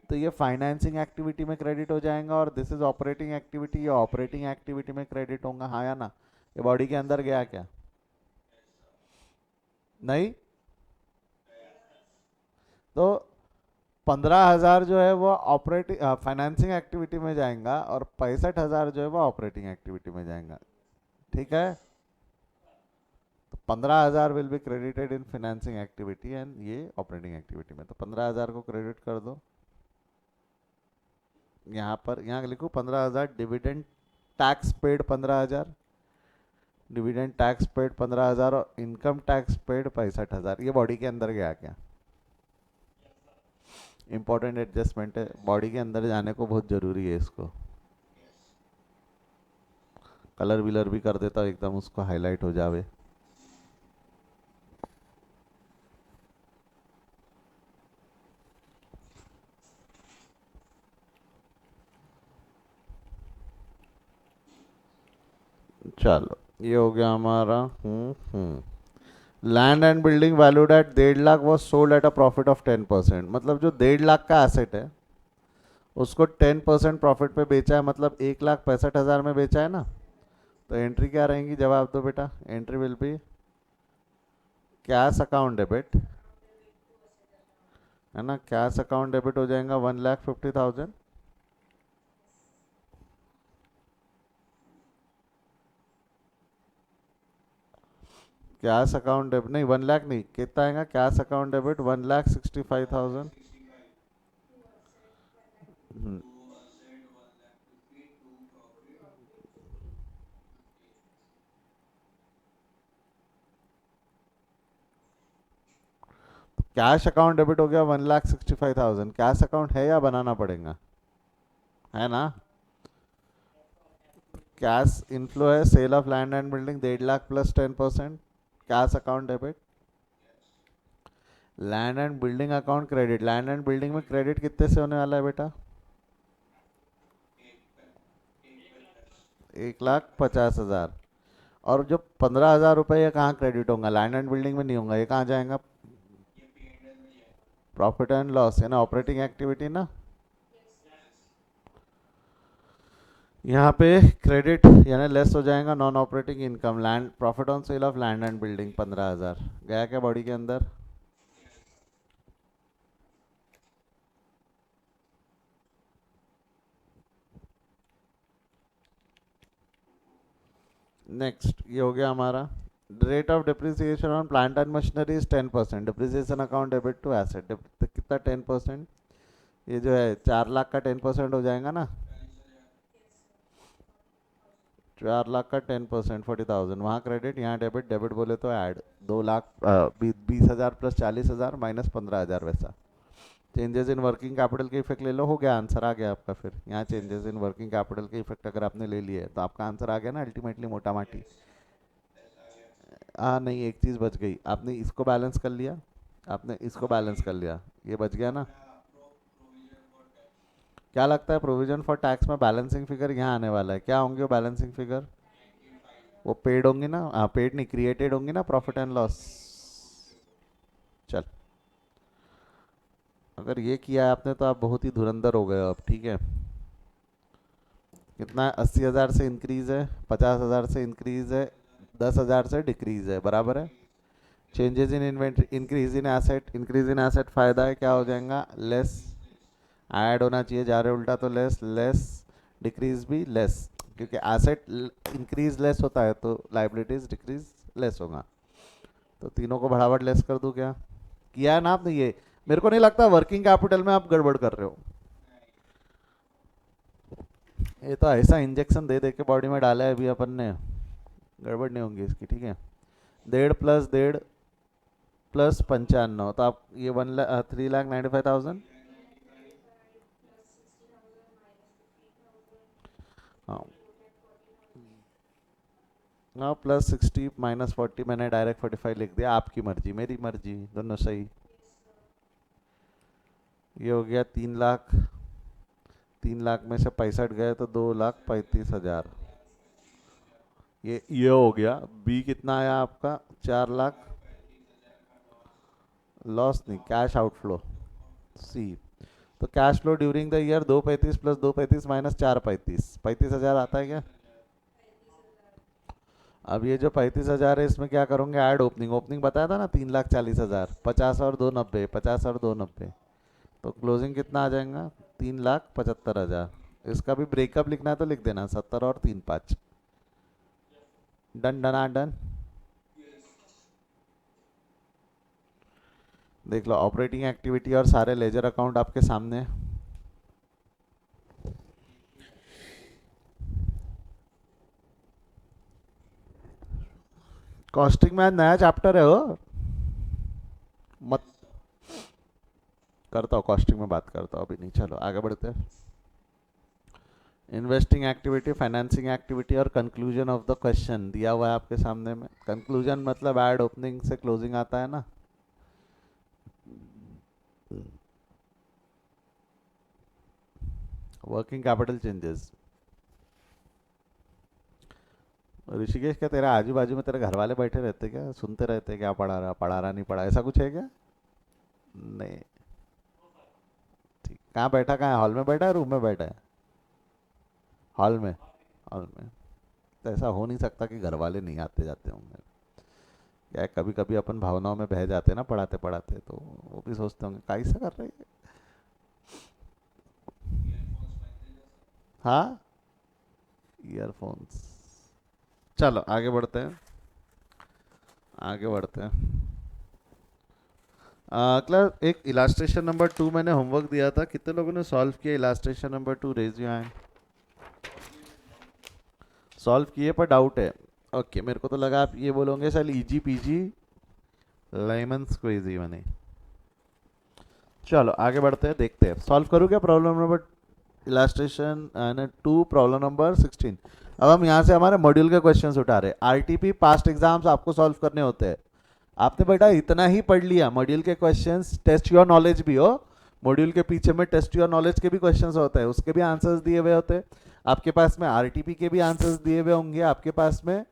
तो ये फाइनेंसिंग एक्टिविटी में क्रेडिट हो जाएगा, और दिस इज ऑपरेटिंग एक्टिविटी, ये ऑपरेटिंग एक्टिविटी में क्रेडिट होगा। हाँ या ना? ये बॉडी के अंदर गया क्या? नहीं। तो 15,000 जो है वो ऑपरेटिंग फाइनेंसिंग एक्टिविटी में जाएगा, और 65,000 जो है वो ऑपरेटिंग एक्टिविटी में जाएगा। ठीक है, तो 15,000 will be credited in financing activity and ये ऑपरेटिंग एक्टिविटी में। तो 15,000 को क्रेडिट कर दो यहाँ पर, यहाँ लिखो 15,000 dividend tax paid 15,000, dividend tax paid 15,000 और इनकम टैक्स पेड 65,000। ये बॉडी के अंदर गया क्या? इंपॉर्टेंट एडजस्टमेंट है, बॉडी के अंदर जाने को बहुत जरूरी है इसको। कलर विलर भी कर देता हूँ एकदम उसको हाईलाइट हो जावे। चलो ये हो गया हमारा। Land and building valued at 1.5 lakh was sold at a profit of 10%। मतलब जो 1.5 लाख का एसेट है उसको 10% प्रॉफिट पे बेचा है, मतलब 1,65,000 में बेचा है ना। तो एंट्री क्या रहेंगी, जवाब दो बेटा। Entry will be cash account debit, है ना। कैश अकाउंट डेबिट हो जाएगा 1,50,000। कैश अकाउंट डेबिट नहीं, 1 लाख नहीं, कितना आएगा cash account debit 1,65,000। Cash account debit हो गया 1,65,000। कैश अकाउंट है या बनाना पड़ेगा, है ना। कैश इनफ्लो है sale of land and building 1.5 lakh plus 10%। Cash account debit. Land and building account credit. Land and building में क्रेडिट कितने से होने वाला है बेटा, 1,50,000। और जो 15,000 रुपये ये कहाँ क्रेडिट होगा, लैंड एंड बिल्डिंग में नहीं होगा, ये कहाँ जाएगा, प्रॉफिट एंड लॉस, है ना, ऑपरेटिंग एक्टिविटी ना। यहाँ पे क्रेडिट यानी लेस हो जाएगा non operating income, land profit on sale of land and building 15,000 गया क्या बॉडी के अंदर। नेक्स्ट ये हो गया हमारा। Rate of depreciation on plant and machinery is 10%। Depreciation account debit to asset, कितना 10%, ये जो है 4 लाख का 10% हो जाएगा ना। 4 लाख का 10% 40,000, वहाँ क्रेडिट यहाँ डेबिट, डेबिट बोले तो ऐड 2 लाख 20,000 प्लस 40,000 माइनस 15,000 वैसा। चेंजेस इन वर्किंग कैपिटल के इफेक्ट ले लो, हो गया आंसर आ गया आपका। फिर यहाँ चेंजेस इन वर्किंग कैपिटल के इफेक्ट अगर आपने ले लिए तो आपका आंसर आ गया ना अल्टीमेटली, मोटा माटी। हाँ नहीं, एक चीज़ बच गई, आपने इसको बैलेंस कर लिया, आपने इसको बैलेंस कर लिया, ये बच गया ना। क्या लगता है प्रोविजन फॉर टैक्स में बैलेंसिंग फिगर यहाँ आने वाला है, क्या होंगे वो बैलेंसिंग फिगर, वो पेड होंगी ना, हाँ पेड नहीं क्रिएटेड होंगी ना प्रॉफिट एंड लॉस। चल अगर ये किया है आपने तो आप बहुत ही धुरंधर हो गए हो अब, ठीक है। कितना है, 80,000 से इंक्रीज है, 50,000 से इंक्रीज है, 10,000 से डिक्रीज है, बराबर है। Changes in inventory, increase in asset, increase in asset फायदा है, क्या हो जाएगा लेस, ऐड होना चाहिए, जा रहे उल्टा तो लेस, लेस डिक्रीज भी लेस, क्योंकि एसेट इंक्रीज लेस होता है तो लाइबिलिटीज डिक्रीज लेस होगा। तो तीनों को बढ़ावट लेस कर दूं क्या, किया है ना आपने ये। मेरे को नहीं लगता वर्किंग कैपिटल में आप गड़बड़ कर रहे हो, ये तो ऐसा इंजेक्शन दे दे के बॉडी में डाला है अभी अपन ने, गड़बड़ नहीं होंगी इसकी, ठीक है। 1.5 प्लस 95, तो आप ये 3,95,000। हाँ हाँ, प्लस 60 माइनस 40, मैंने डायरेक्ट 45 लिख दिया, आपकी मर्जी मेरी मर्जी दोनों सही। ये हो गया 3 लाख, 3 लाख में से 65 गए तो 2,35,000। ये हो गया। बी कितना आया आपका, 4 लाख, लॉस नहीं कैश आउटफ्लो। सी, तो cash flow during the year 2,35 plus 2,35 minus 4,35, 35,000 आता है क्या। अब ये जो 35,000 है इसमें क्या करोगे, ऐड ओपनिंग, ओपनिंग बताया था ना 3,40,000, 50 और 2,90, 50 और 2,90, तो क्लोजिंग कितना आ जाएगा 3,75,000। इसका भी ब्रेकअप लिखना है तो लिख देना 70 और 3,5। डन डना डन। देख लो ऑपरेटिंग एक्टिविटी और सारे लेजर अकाउंट आपके सामने है। कॉस्टिंग में आज नया चैप्टर है हो, मत करता हूँ कॉस्टिंग में बात करता हूँ अभी नहीं, चलो आगे बढ़ते हैं। इन्वेस्टिंग एक्टिविटी, फाइनेंसिंग एक्टिविटी और कंक्लूजन ऑफ द क्वेश्चन दिया हुआ है आपके सामने में. कंक्लूजन मतलब ऐड ओपनिंग से क्लोजिंग आता है ना. Working capital changes. ऋषिकेश, क्या तेरा आजू बाजू में तेरे घर वाले बैठे रहते क्या, सुनते रहते क्या पढ़ा रहा नहीं पढ़ा, ऐसा कुछ है क्या? नहीं. ठीक. कहाँ बैठा, कहाँ है, हॉल में बैठा है, रूम में बैठा है? हॉल में. हॉल में. तो ऐसा हो नहीं सकता कि घर वाले नहीं आते जाते होंगे. क्या है, कभी कभी अपन भावनाओं में बह जाते हैं ना पढ़ाते पढ़ाते, तो वो भी सोचते होंगे कैसा कर रही है. हाँ, ईयरफोन्स. चलो आगे बढ़ते हैं. आगे बढ़ते हैं. क्लास एक इलास्ट्रेशन नंबर 2 मैंने होमवर्क दिया था, कितने लोगों ने सॉल्व किया illustration number 2? Raise your hand. Solve किए पर डाउट है. ओके, मेरे को तो लगा आप ये बोलोगे sir easy peasy lemon squeezy मैंने. चलो आगे बढ़ते हैं, देखते हैं सॉल्व करूँ क्या problem number illustration 2 problem number 16. अब हम यहाँ से हमारे मॉड्यूल के क्वेश्चंस उठा रहे हैं. आरटीपी पास्ट एग्जाम्स आपको सॉल्व करने होते हैं. आपने बेटा इतना ही पढ़ लिया, मॉड्यूल के क्वेश्चंस टेस्ट योर नॉलेज भी हो. मॉड्यूल के पीछे में टेस्ट योर नॉलेज के भी क्वेश्चंस होते हैं, उसके भी आंसर्स दिए हुए होते हैं. आपके पास में आरटीपी के भी आंसर्स दिए हुए होंगे. आपके पास में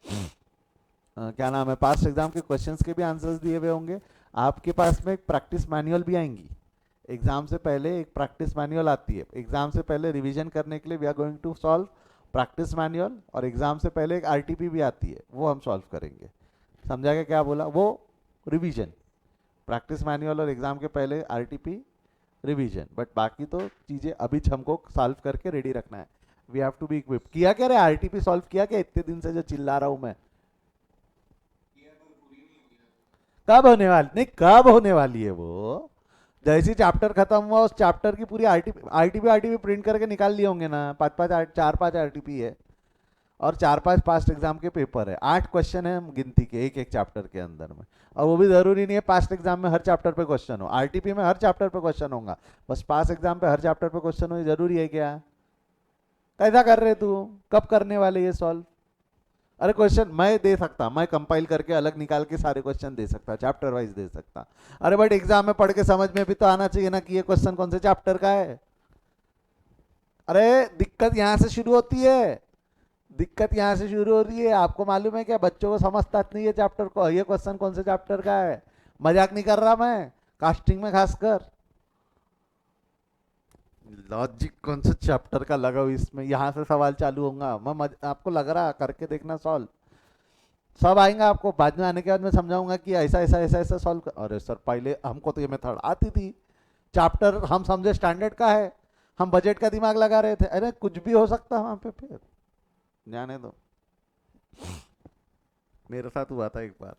क्या नाम है, पास्ट एग्जाम के क्वेश्चंस के भी आंसर्स दिए हुए होंगे. आपके पास में एक प्रैक्टिस मैनुअल भी आएंगी. एग्जाम से पहले एक प्रैक्टिस मैनुअल आती है. एग्जाम से पहले रिवीजन करने के लिए we are going to solve practice manual. और एग्जाम से पहले एक आरटीपी भी आती है, वो हम सॉल्व करेंगे. समझा क्या क्या बोला? वो रिवीजन, प्रैक्टिस मैनुअल और एग्जाम के पहले आरटीपी रिवीजन. बट बाकी तो चीज़ें अभी हमको सॉल्व करके रेडी रखना है. We have to be equip. किया क्या रे, आरटीपी सॉल्व किया क्या इतने दिन से जो चिल्ला रहा हूं मैं? कब होने वाली, नहीं कब होने वाली है वो? जैसे चैप्टर खत्म हुआ उस चैप्टर की पूरी आरटीपी आरटीपी आरटीपी प्रिंट करके निकाल लिए होंगे ना. पाँच पाँच चार पाँच आरटीपी है और चार पांच पास्ट एग्जाम के पेपर है. 8 क्वेश्चन है गिनती के एक एक चैप्टर के अंदर में. और वो भी जरूरी नहीं है पास्ट एग्जाम में हर चैप्टर पे क्वेश्चन हो. आरटीपी में हर चैप्टर पे क्वेश्चन होगा, बस पास एग्जाम पे हर चैप्टर पे क्वेश्चन हो, ये जरूरी है क्या? कैसा कर रहे तू, कब करने वाले ये सॉल्व? अरे क्वेश्चन मैं दे सकता, मैं कंपाइल करके अलग निकाल के सारे क्वेश्चन दे सकता, चैप्टर वाइज दे सकता. अरे बट एग्जाम में पढ़ के समझ में भी तो आना चाहिए ना कि ये क्वेश्चन कौन से चैप्टर का है. अरे दिक्कत यहाँ से शुरू होती है, दिक्कत यहाँ से शुरू हो रही है. आपको मालूम है क्या, बच्चों को समझता नहीं है चैप्टर को, ये क्वेश्चन कौन से चैप्टर का है. मजाक नहीं कर रहा मैं, कास्टिंग में खासकर. लॉजिक कौन से चैप्टर का लगा हुआ इसमें, यहाँ से सवाल चालू होगा. आपको लग रहा, करके देखना सॉल्व. सब आएंगे आपको, बाद में आने के बाद मैं समझाऊंगा कि ऐसा ऐसा ऐसा ऐसा सॉल्व कर. अरे सर पहले हमको तो ये मेथड आती थी, चैप्टर हम समझे स्टैंडर्ड का है, हम बजट का दिमाग लगा रहे थे. अरे कुछ भी हो सकता है वहां पे. फिर जाने दो. मेरे साथ हुआ था एक बार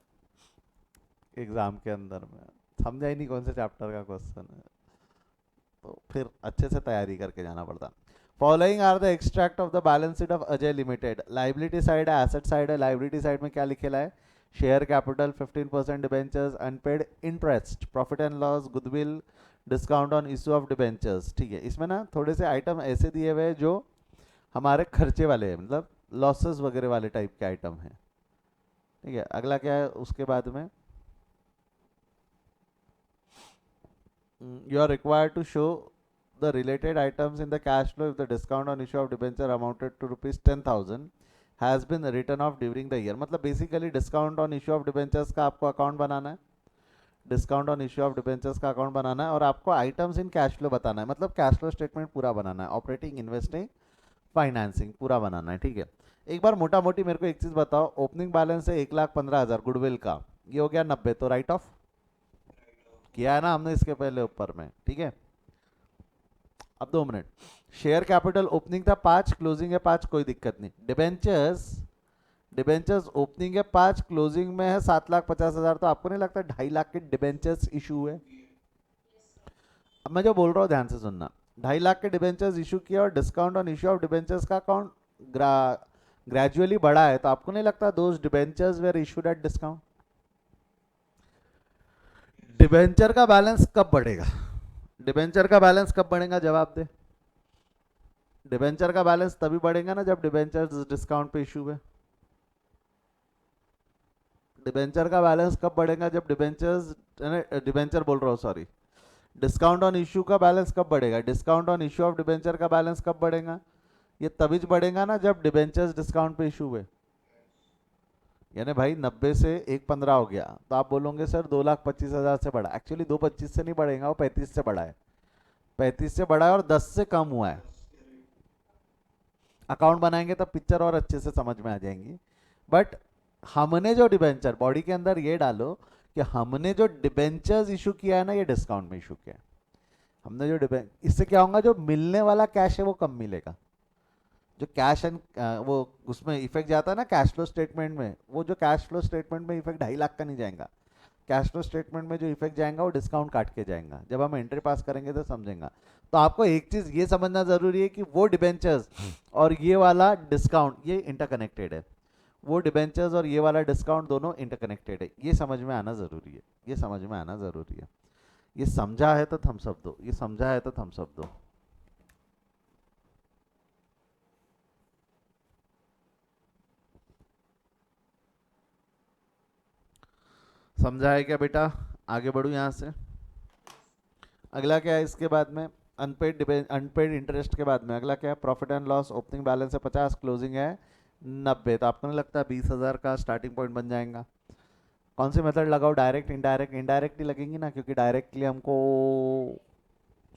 एग्जाम के अंदर में, समझा ही नहीं कौन से चैप्टर का क्वेश्चन है, तो फिर अच्छे से तैयारी करके जाना पड़ता. Following are the extract of the balance sheet of Ajay limited. Liability side है, एसेट साइड है. लाइबिलिटी साइड में क्या लिखेला है? Share capital, 15% debentures, unpaid interest, profit and loss, goodwill, discount on issue of debentures. ठीक है, इसमें ना थोड़े से आइटम ऐसे दिए हुए हैं जो हमारे खर्चे वाले हैं, मतलब लॉसेस वगैरह वाले टाइप के आइटम हैं. ठीक है, अगला क्या है उसके बाद में, you are required to show the related items in the cash flow if the discount on issue of debenture amounted to rupees 10,000 has been written off during the year. मतलब basically discount on issue of debentures का आपको अकाउंट बनाना है, discount on issue of debentures का अकाउंट बनाना है, और आपको आइटम्स इन कैश फ्लो बताना है, मतलब कैश फ्लो स्टेटमेंट पूरा बनाना है, ऑपरेटिंग इन्वेस्टिंग फाइनेंसिंग पूरा बनाना है. ठीक है, एक बार मोटा मोटी मेरे को एक चीज़ बताओ, ओपनिंग बैलेंस है 1,15,000 गुडविल का, ये हो गया 90, तो राइट ऑफ किया है ना हमने इसके पहले ऊपर में. ठीक है, अब 2 मिनट. शेयर कैपिटल ओपनिंग था 5, क्लोजिंग है 5, कोई दिक्कत नहीं. डिबेंचर्स, डिबेंचर्स ओपनिंग है 5, क्लोजिंग में है 7,50,000, तो आपको नहीं लगता 2.5 लाख के डिबेंचर्स इशू हुए? अब मैं जो बोल रहा हूँ ध्यान से सुनना. 2.5 लाख के डिबेंचर्स इशू किया और discount on issue of debentures का अकाउंट ग्रेजुअली बढ़ा है, तो आपको नहीं लगता those debentures were issued at discount? Debenture का बैलेंस कब बढ़ेगा, डिबेंचर का बैलेंस कब बढ़ेगा, जवाब दे. डिबेंचर का बैलेंस तभी बढ़ेगा ना जब डिबेंचर डिस्काउंट पे इशू है। डिबेंचर का बैलेंस कब बढ़ेगा जब डिबेंचर बोल रहा हूँ सॉरी, डिस्काउंट ऑन इशू का बैलेंस कब बढ़ेगा, discount on issue of debenture का बैलेंस कब बढ़ेगा, ये तभी बढ़ेगा ना जब डिबेंचर्स डिस्काउंट पे इशू हुए। यानी भाई 90 से 1.15 हो गया तो आप बोलोगे सर 2,25,000 से बढ़ा, एक्चुअली 2,25 से नहीं बढ़ेगा, वो 35 से बढ़ा है, 35 से बढ़ा है और 10 से कम हुआ है। अकाउंट बनाएंगे तब पिक्चर और अच्छे से समझ में आ जाएंगी। बट हमने जो डिबेंचर बॉडी के अंदर ये डालो कि हमने जो डिबेंचर्स इशू किया है ना ये डिस्काउंट में इशू किया है। हमने जो इससे क्या होगा, जो मिलने वाला कैश है वो कम मिलेगा। जो कैश एंड वो उसमें इफेक्ट जाता है ना कैश फ्लो स्टेटमेंट में, वो जो कैश फ्लो स्टेटमेंट में इफेक्ट 2.5 लाख का नहीं जाएगा। कैश फ्लो स्टेटमेंट में जो इफेक्ट जाएगा वो डिस्काउंट काट के जाएगा। जब हम एंट्री पास करेंगे तो समझेंगे। तो आपको एक चीज ये समझना जरूरी है कि वो डिबेंचर्स और ये वाला डिस्काउंट ये इंटरकनेक्टेड है। वो डिबेंचर्स और ये वाला डिस्काउंट दोनों इंटरकनेक्टेड है, ये समझ में आना जरूरी है, ये समझ में आना जरूरी है। ये समझा है तो थम्स अप दो, ये समझा है तो थम्स अप दो। समझा है क्या बेटा? आगे बढ़ू यहाँ से। अगला क्या है इसके बाद में, अनपेड इंटरेस्ट के बाद में अगला क्या है, profit and loss. Opening balance है 50, क्लोजिंग है 90, तो आपको नहीं लगता 20,000 का स्टार्टिंग पॉइंट बन जाएगा? कौन सी मेथड लगाओ, डायरेक्ट इनडायरेक्ट? इनडायरेक्ट ही लगेंगी ना, क्योंकि डायरेक्टली हमको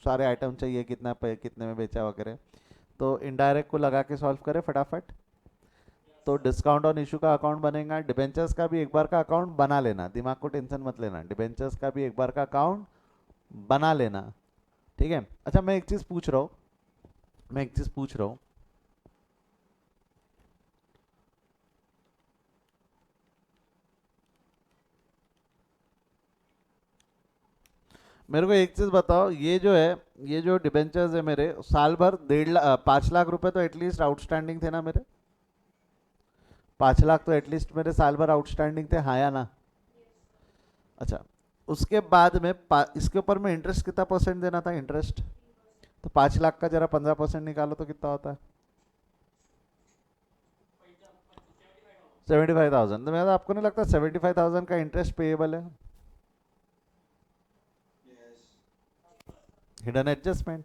सारे आइटम चाहिए, कितना पे कितने में बेचा वगैरह। तो इनडायरेक्ट को लगा के सॉल्व करें फटाफट। तो डिस्काउंट ऑन इशू का अकाउंट बनेगा, डिबेंचर्स का भी एक बार का अकाउंट बना लेना, दिमाग को टेंशन मत लेना, डिबेंचर्स का भी एक बार का अकाउंट बना लेना, ठीक है। अच्छा मैं एक चीज पूछ रहा हूँ, मैं एक चीज पूछ रहा हूँ, मेरे को एक चीज बताओ, ये जो है, ये जो डिबेंचर्स है मेरे, साल भर 5 लाख रुपए तो एटलीस्ट आउटस्टैंडिंग थे ना मेरे? 5 लाख तो एटलीस्ट मेरे साल भर आउटस्टैंडिंग थे, हाँ या ना? अच्छा, उसके बाद में इसके ऊपर में इंटरेस्ट कितना परसेंट देना था इंटरेस्ट? तो 5 लाख का जरा 15% निकालो तो कितना होता है? 75,000। तो मेरा आपको नहीं लगता 75,000 का इंटरेस्ट पेएबल है? हिडन एडजस्टमेंट,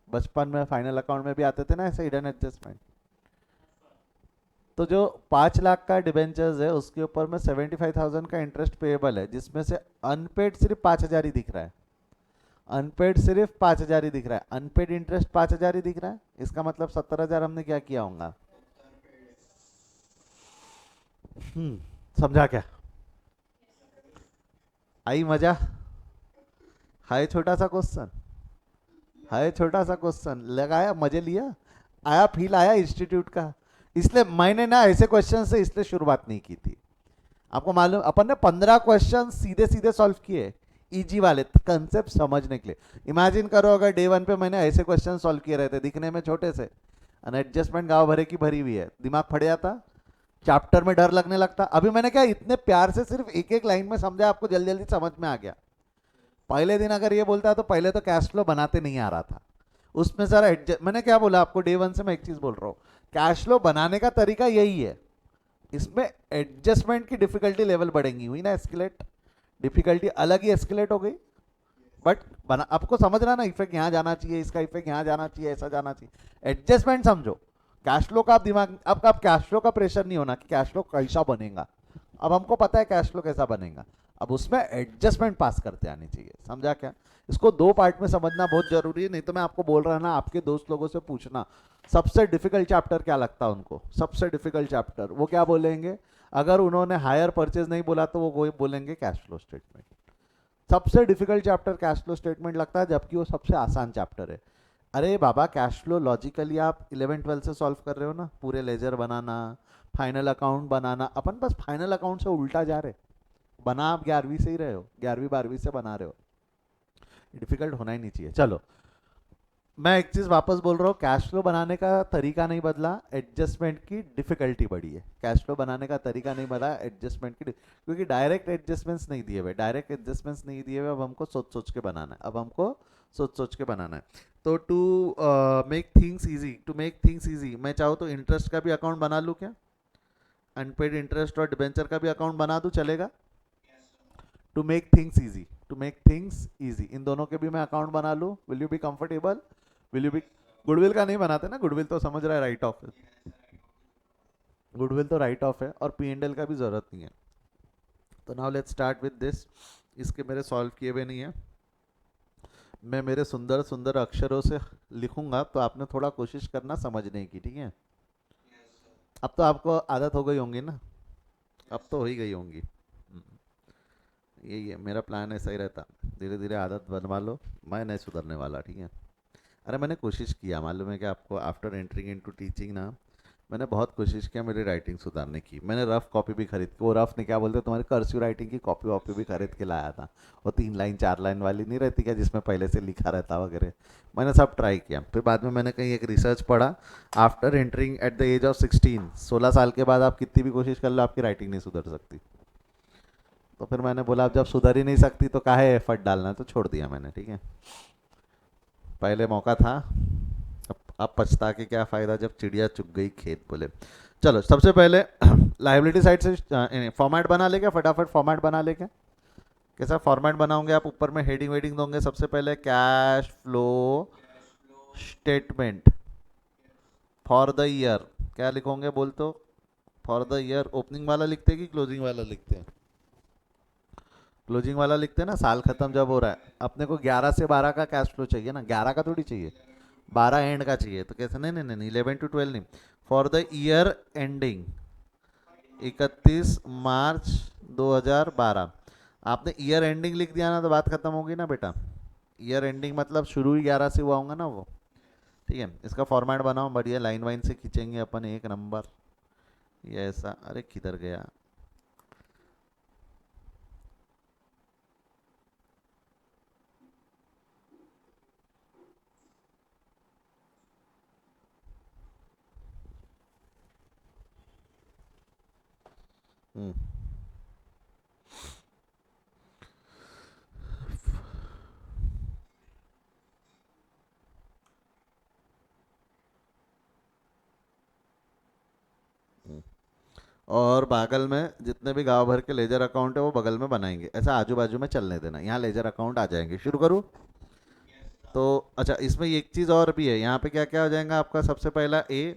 बचपन में फाइनल अकाउंट में भी आते थे ना ऐसे हिडन एडजस्टमेंट। तो जो 5 लाख का डिबेंचर्स है उसके ऊपर में 75,000 का इंटरेस्ट पेएबल है, जिसमें से अनपेड सिर्फ 5,000 ही दिख रहा है। अनपेड सिर्फ 5,000 ही दिख रहा है, अनपेड इंटरेस्ट 5,000 ही दिख रहा है। इसका मतलब 70,000 हमने क्या किया होगा? समझा क्या? आई मजा? हाय छोटा सा क्वेश्चन, हाय छोटा सा क्वेश्चन लगाया, मजे लिया, आया फील आया इंस्टीट्यूट का। इसलिए मैंने ना ऐसे क्वेश्चन से इसलिए शुरुआत नहीं की थी। आपको मालूम अपन ने 15 क्वेश्चन सीधे सीधे सॉल्व किए, इजी वाले कंसेप्ट समझने के लिए। इमेजिन करो अगर डे 1 पे मैंने ऐसे क्वेश्चन सॉल्व किए रहते, दिखने में छोटे से, एडजस्टमेंट गांव भरे की भरी हुई है, दिमाग फट जाता, चैप्टर में डर लगने लगता। अभी मैंने क्या इतने प्यार से सिर्फ एक एक लाइन में समझा, आपको जल्दी जल्दी समझ में आ गया। पहले दिन अगर ये बोलता तो पहले तो कैश फ्लो बनाते नहीं आ रहा था, उसमें सर एडजस्ट, मैंने क्या बोला आपको डे 1 से, मैं एक चीज बोल रहा हूँ, कैश फ्लो बनाने का तरीका यही है। इसमें एडजस्टमेंट की डिफिकल्टी लेवल बढ़ेंगी, हुई ना एस्केलेट, डिफिकल्टी अलग ही एस्केलेट हो गई। बट बना आपको समझना ना, इफेक्ट यहाँ जाना चाहिए, इसका इफेक्ट यहाँ जाना चाहिए, ऐसा जाना चाहिए, एडजस्टमेंट समझो। कैश फ्लो का आप दिमाग, अब कैश फ्लो का प्रेशर नहीं होना कि कैश फ्लो कैसा बनेगा, अब हमको पता है कैश फ्लो कैसा बनेगा, अब उसमें एडजस्टमेंट पास करते आनी चाहिए। समझा क्या? इसको 2 पार्ट में समझना बहुत जरूरी है, नहीं तो मैं आपको बोल रहा ना, आपके दोस्त लोगों से पूछना सबसे डिफिकल्ट चैप्टर क्या लगता है उनको, सबसे डिफिकल्ट चैप्टर वो क्या बोलेंगे? अगर उन्होंने हायर परचेज नहीं बोला तो वो बोलेंगे कैश फ्लो स्टेटमेंट। सबसे difficult chapter cash flow statement लगता है, जबकि वो सबसे आसान चैप्टर है। अरे बाबा कैश फ्लो लॉजिकली आप 11-12 से सॉल्व कर रहे हो ना, पूरे लेजर बनाना, फाइनल अकाउंट बनाना, अपन बस फाइनल अकाउंट से उल्टा जा रहे, बना आप 11वीं से ही रहे हो, 11वीं 12वीं से बना रहे हो, डिफिकल्ट होना ही नहीं चाहिए। चलो मैं एक चीज वापस बोल रहा हूँ, कैश फ्लो बनाने का तरीका नहीं बदला, एडजस्टमेंट की डिफिकल्टी बढ़ी है। कैश फ्लो बनाने का तरीका नहीं बदला, एडजस्टमेंट की क्योंकि डायरेक्ट एडजस्टमेंट्स नहीं दिए हुए, डायरेक्ट एडजस्टमेंट्स नहीं दिए हुए, अब हमको सोच सोच के बनाना है, अब हमको सोच सोच के बनाना है। तो to make things easy, to make things easy मैं चाहूँ तो इंटरेस्ट का भी अकाउंट बना लूँ क्या? अनपेड इंटरेस्ट और डिबेंचर का भी अकाउंट बना दूँ, चलेगा? To make things easy, to make things easy, इन दोनों के भी मैं अकाउंट बना लूँ, will you be comfortable? Will you be? Goodwill का नहीं बनाते ना, गुडविल तो समझ रहा है राइट ऑफ है, गुडविल तो राइट ऑफ है, और पी एंड एल का भी जरूरत नहीं है। तो now let's start with this. इसके मेरे सॉल्व किए हुए नहीं है, मैं मेरे सुंदर सुंदर अक्षरों से लिखूंगा, तो आपने थोड़ा कोशिश करना समझने की, ठीक है? अब तो आपको आदत हो गई होंगी ना, अब तो हो ही गई होंगी। यही है मेरा प्लान, ऐसा ही रहता, धीरे धीरे आदत बनवा लो, मैं नहीं सुधरने वाला, ठीक है? अरे मैंने कोशिश किया, मालूम है कि आपको, आफ्टर एंटरिंग इनटू टीचिंग ना, मैंने बहुत कोशिश किया मेरी राइटिंग सुधारने की। मैंने रफ कॉपी भी खरीद के, वो रफ नहीं क्या बोलते तुम्हारी, कर्सिव राइटिंग की कॉपी वॉपी भी खरीद के लाया था। वो 3 लाइन 4 लाइन वाली नहीं रहती क्या, जिसमें पहले से लिखा रहता वगैरह, मैंने सब ट्राई किया। फिर बाद में मैंने कहीं एक रिसर्च पढ़ा, after entering at the age of 16, 16 साल के बाद आप कितनी भी कोशिश कर लो, आपकी राइटिंग नहीं सुधर सकती। तो फिर मैंने बोला अब जब सुधर ही नहीं सकती तो काहे एफर्ट डालना, तो छोड़ दिया मैंने, ठीक है? पहले मौका था, अब पछता के क्या फ़ायदा जब चिड़िया चुग गई खेत, बोले। चलो सबसे पहले लाइबिलिटी साइड से फॉर्मेट बना ले क्या, फटाफट फॉर्मेट बना ले क्या? कैसा फॉर्मेट बनाओगे आप? ऊपर में हेडिंग वेडिंग दोगे, सबसे पहले cash flow statement for the year, क्या लिखोगे बोल तो? फॉर द ईयर ओपनिंग वाला लिखते हैं कि क्लोजिंग वाला लिखते हैं? क्लोजिंग वाला लिखते हैं ना, साल खत्म जब हो रहा है अपने को 11 से 12 का कैश फ्लो चाहिए ना, 11 का थोड़ी चाहिए, 12 एंड का चाहिए। तो कैसे, नहीं नहीं नहीं, 11 to 12 नहीं, फॉर द ईयर एंडिंग 31 मार्च 2012। आपने ईयर एंडिंग लिख दिया ना तो बात खत्म होगी ना बेटा। ईयर एंडिंग मतलब शुरू ही 11 से हुआ होगा ना वो, ठीक है? इसका फॉर्मेट बनाओ बढ़िया, लाइन वाइन से खींचेंगे अपन एक नंबर, ये ऐसा, अरे किधर गया? हम्म, हम्म। और बगल में जितने भी गांव भर के लेजर अकाउंट है वो बगल में बनाएंगे, ऐसा आजू बाजू में चलने देना, यहाँ लेजर अकाउंट आ जाएंगे। शुरू करूँ? तो अच्छा, इसमें एक चीज़ और भी है, यहाँ पे क्या क्या हो जाएगा आपका? सबसे पहला ए,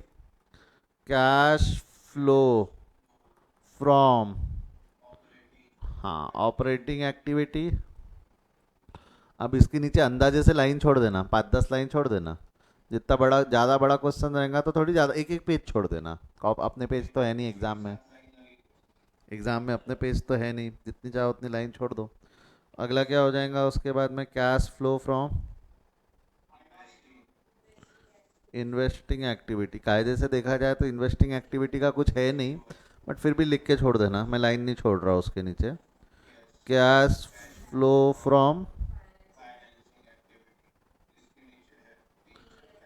कैश फ्लो फ्रॉम, हाँ, ऑपरेटिंग एक्टिविटी। अब इसके नीचे अंदाजे से लाइन छोड़ देना, 5-10 लाइन छोड़ देना। जितना बड़ा, ज़्यादा बड़ा क्वेश्चन रहेगा तो थोड़ी ज़्यादा, एक एक पेज छोड़ देना। अपने पेज तो है नहीं एग्जाम में, एग्जाम में अपने पेज तो है नहीं, जितनी चाहो उतनी लाइन छोड़ दो। अगला क्या हो जाएगा उसके बाद में? Cash flow from investing activity. कायदे से देखा जाए तो इन्वेस्टिंग एक्टिविटी का कुछ है नहीं, बट फिर भी लिख के छोड़ देना, मैं लाइन नहीं छोड़ रहा उसके नीचे। कैश फ्लो फ्रॉम,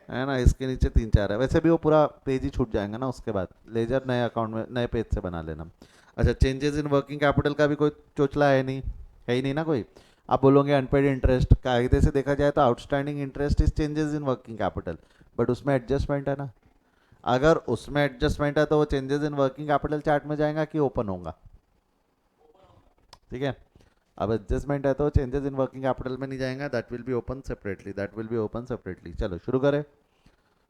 है ना, इसके नीचे 3-4 है, वैसे भी वो पूरा पेज ही छूट जाएगा ना उसके बाद, लेजर नए अकाउंट में नए पेज से बना लेना। अच्छा, चेंजेस इन वर्किंग कैपिटल का भी कोई चोचला है नहीं, है ही नहीं ना कोई। आप बोलोगे अनपेड इंटरेस्ट, कायदे से देखा जाए तो outstanding interest is changes in working capital, but उसमें एडजस्टमेंट है ना। अगर उसमें एडजस्टमेंट है तो वो changes in working capital chart में जाएगा कि ओपन होगा? ठीक है, अब एडजस्टमेंट है तो चेंजेस इन वर्किंग कैपिटल में नहीं जाएगा, that will be open separately, that will be open separately. चलो शुरू करें,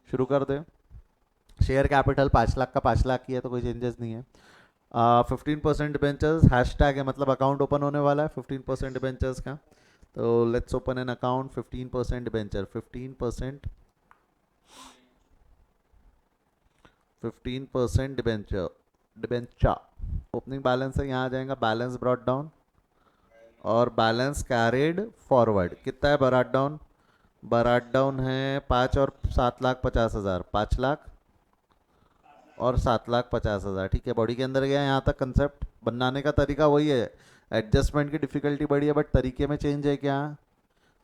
शुरू कर दे। शेयर कैपिटल 5 लाख का 5 लाख की है तो कोई चेंजेस नहीं है। 15% डिबेंचर्स, हैश टैग है मतलब अकाउंट ओपन होने वाला है 15% डिबेंचर्स का। तो let's open an account 15% debenture, 15% debenture, debenture opening balance है, यहाँ आ जाएगा बैलेंस ब्रॉट डाउन और बैलेंस कैरिड फॉरवर्ड। कितना है बराट डाउन? बराट डाउन है 5 और 7,50,000, 5 लाख और 7,50,000, ठीक है? बॉडी के अंदर गया, यहाँ तक कंसेप्ट बनाने का तरीका वही है, एडजस्टमेंट की डिफिकल्टी बढ़ी है बट तरीके में चेंज है क्या?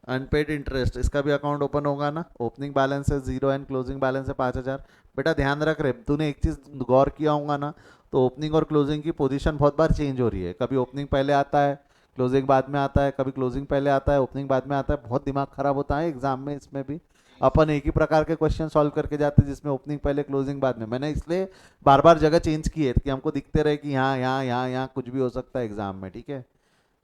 अनपेड इंटरेस्ट, इसका भी अकाउंट ओपन होगा ना, ओपनिंग बैलेंस है 0 एंड क्लोजिंग बैलेंस है 5,000। बेटा ध्यान रख रहे, तूने एक चीज़ गौर किया होगा ना, तो ओपनिंग और क्लोजिंग की पोजीशन बहुत बार चेंज हो रही है, कभी ओपनिंग पहले आता है, क्लोजिंग बाद में आता है, कभी क्लोजिंग पहले आता है, ओपनिंग बाद में आता है, बहुत दिमाग खराब होता है एग्जाम में। इसमें भी अपन एक ही प्रकार के क्वेश्चन सॉल्व करके जाते हैं जिसमें ओपनिंग पहले क्लोजिंग बाद में। मैंने इसलिए बार बार जगह चेंज की है कि हमको दिखते रहे कि यहाँ यहाँ यहाँ यहाँ कुछ भी हो सकता है एग्जाम में, ठीक है।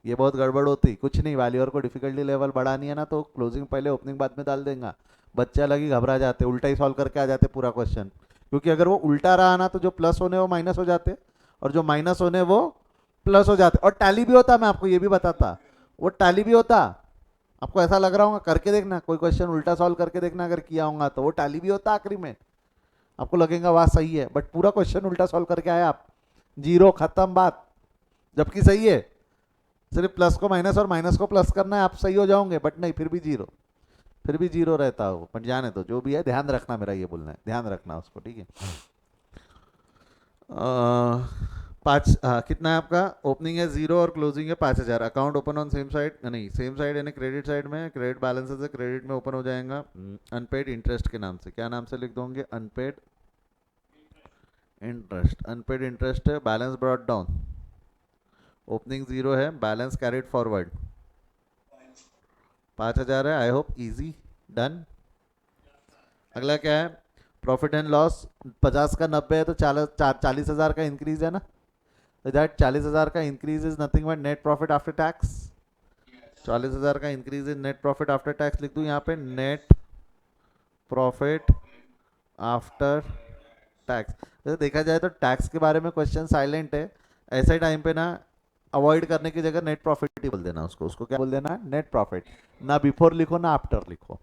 ये बहुत गड़बड़ होती, कुछ नहीं, वैल्यूअर को डिफिकल्टी लेवल बढ़ानी है ना तो क्लोजिंग पहले ओपनिंग बाद में डाल देगा। बच्चे अलग ही घबरा जाते, उल्टा ही सॉल्व करके आ जाते पूरा क्वेश्चन, क्योंकि अगर वो उल्टा रहा ना तो जो प्लस होने वो माइनस हो जाते, और जो माइनस होने वो प्लस हो जाते। और टैली भी होता, मैं आपको ये भी बताता, वो टैली भी होता। आपको ऐसा लग रहा होगा, करके देखना कोई क्वेश्चन उल्टा सॉल्व करके देखना, अगर किया होगा तो वो टैली भी होता आखिरी में। आपको लगेगा वाह सही है, बट पूरा क्वेश्चन उल्टा सॉल्व करके आए आप, जीरो, खत्म बात। जबकि सही है, सिर्फ प्लस को माइनस और माइनस को प्लस करना है, आप सही हो जाओगे, बट नहीं, फिर भी जीरो, फिर भी जीरो रहता हो। बट जाने तो जो भी है, ध्यान रखना, मेरा ये बोलना है, ध्यान रखना उसको, ठीक है। पाँच, हाँ, कितना है आपका? ओपनिंग है 0 और क्लोजिंग है 5,000। Account open on same side, नहीं सेम साइड यानी क्रेडिट साइड में, क्रेडिट बैलेंसेस है, क्रेडिट में ओपन हो जाएगा अनपेड इंटरेस्ट के नाम से। क्या नाम से लिख दोगे? Unpaid interest. अनपेड इंटरेस्ट है, बैलेंस ब्रॉट डाउन, ओपनिंग 0 है, बैलेंस कैरिड फॉरवर्ड 5,000 है। I hope easy, done. अगला क्या है? प्रॉफिट एंड लॉस, 50 का 90 है तो 40,000 का इंक्रीज है ना, तो दैट 40,000 का increase is nothing but net profit after tax. 40,000 का increase is net profit after tax, लिख दूं यहाँ पे नेट प्रॉफिट आफ्टर टैक्स। तो देखा जाए तो टैक्स के बारे में क्वेश्चन साइलेंट है, ऐसे टाइम पे ना अवॉइड करने की जगह नेट प्रॉफिट ही बोल देना उसको। उसको क्या बोल देना? Net profit. ना बिफोर लिखो ना आफ्टर लिखो,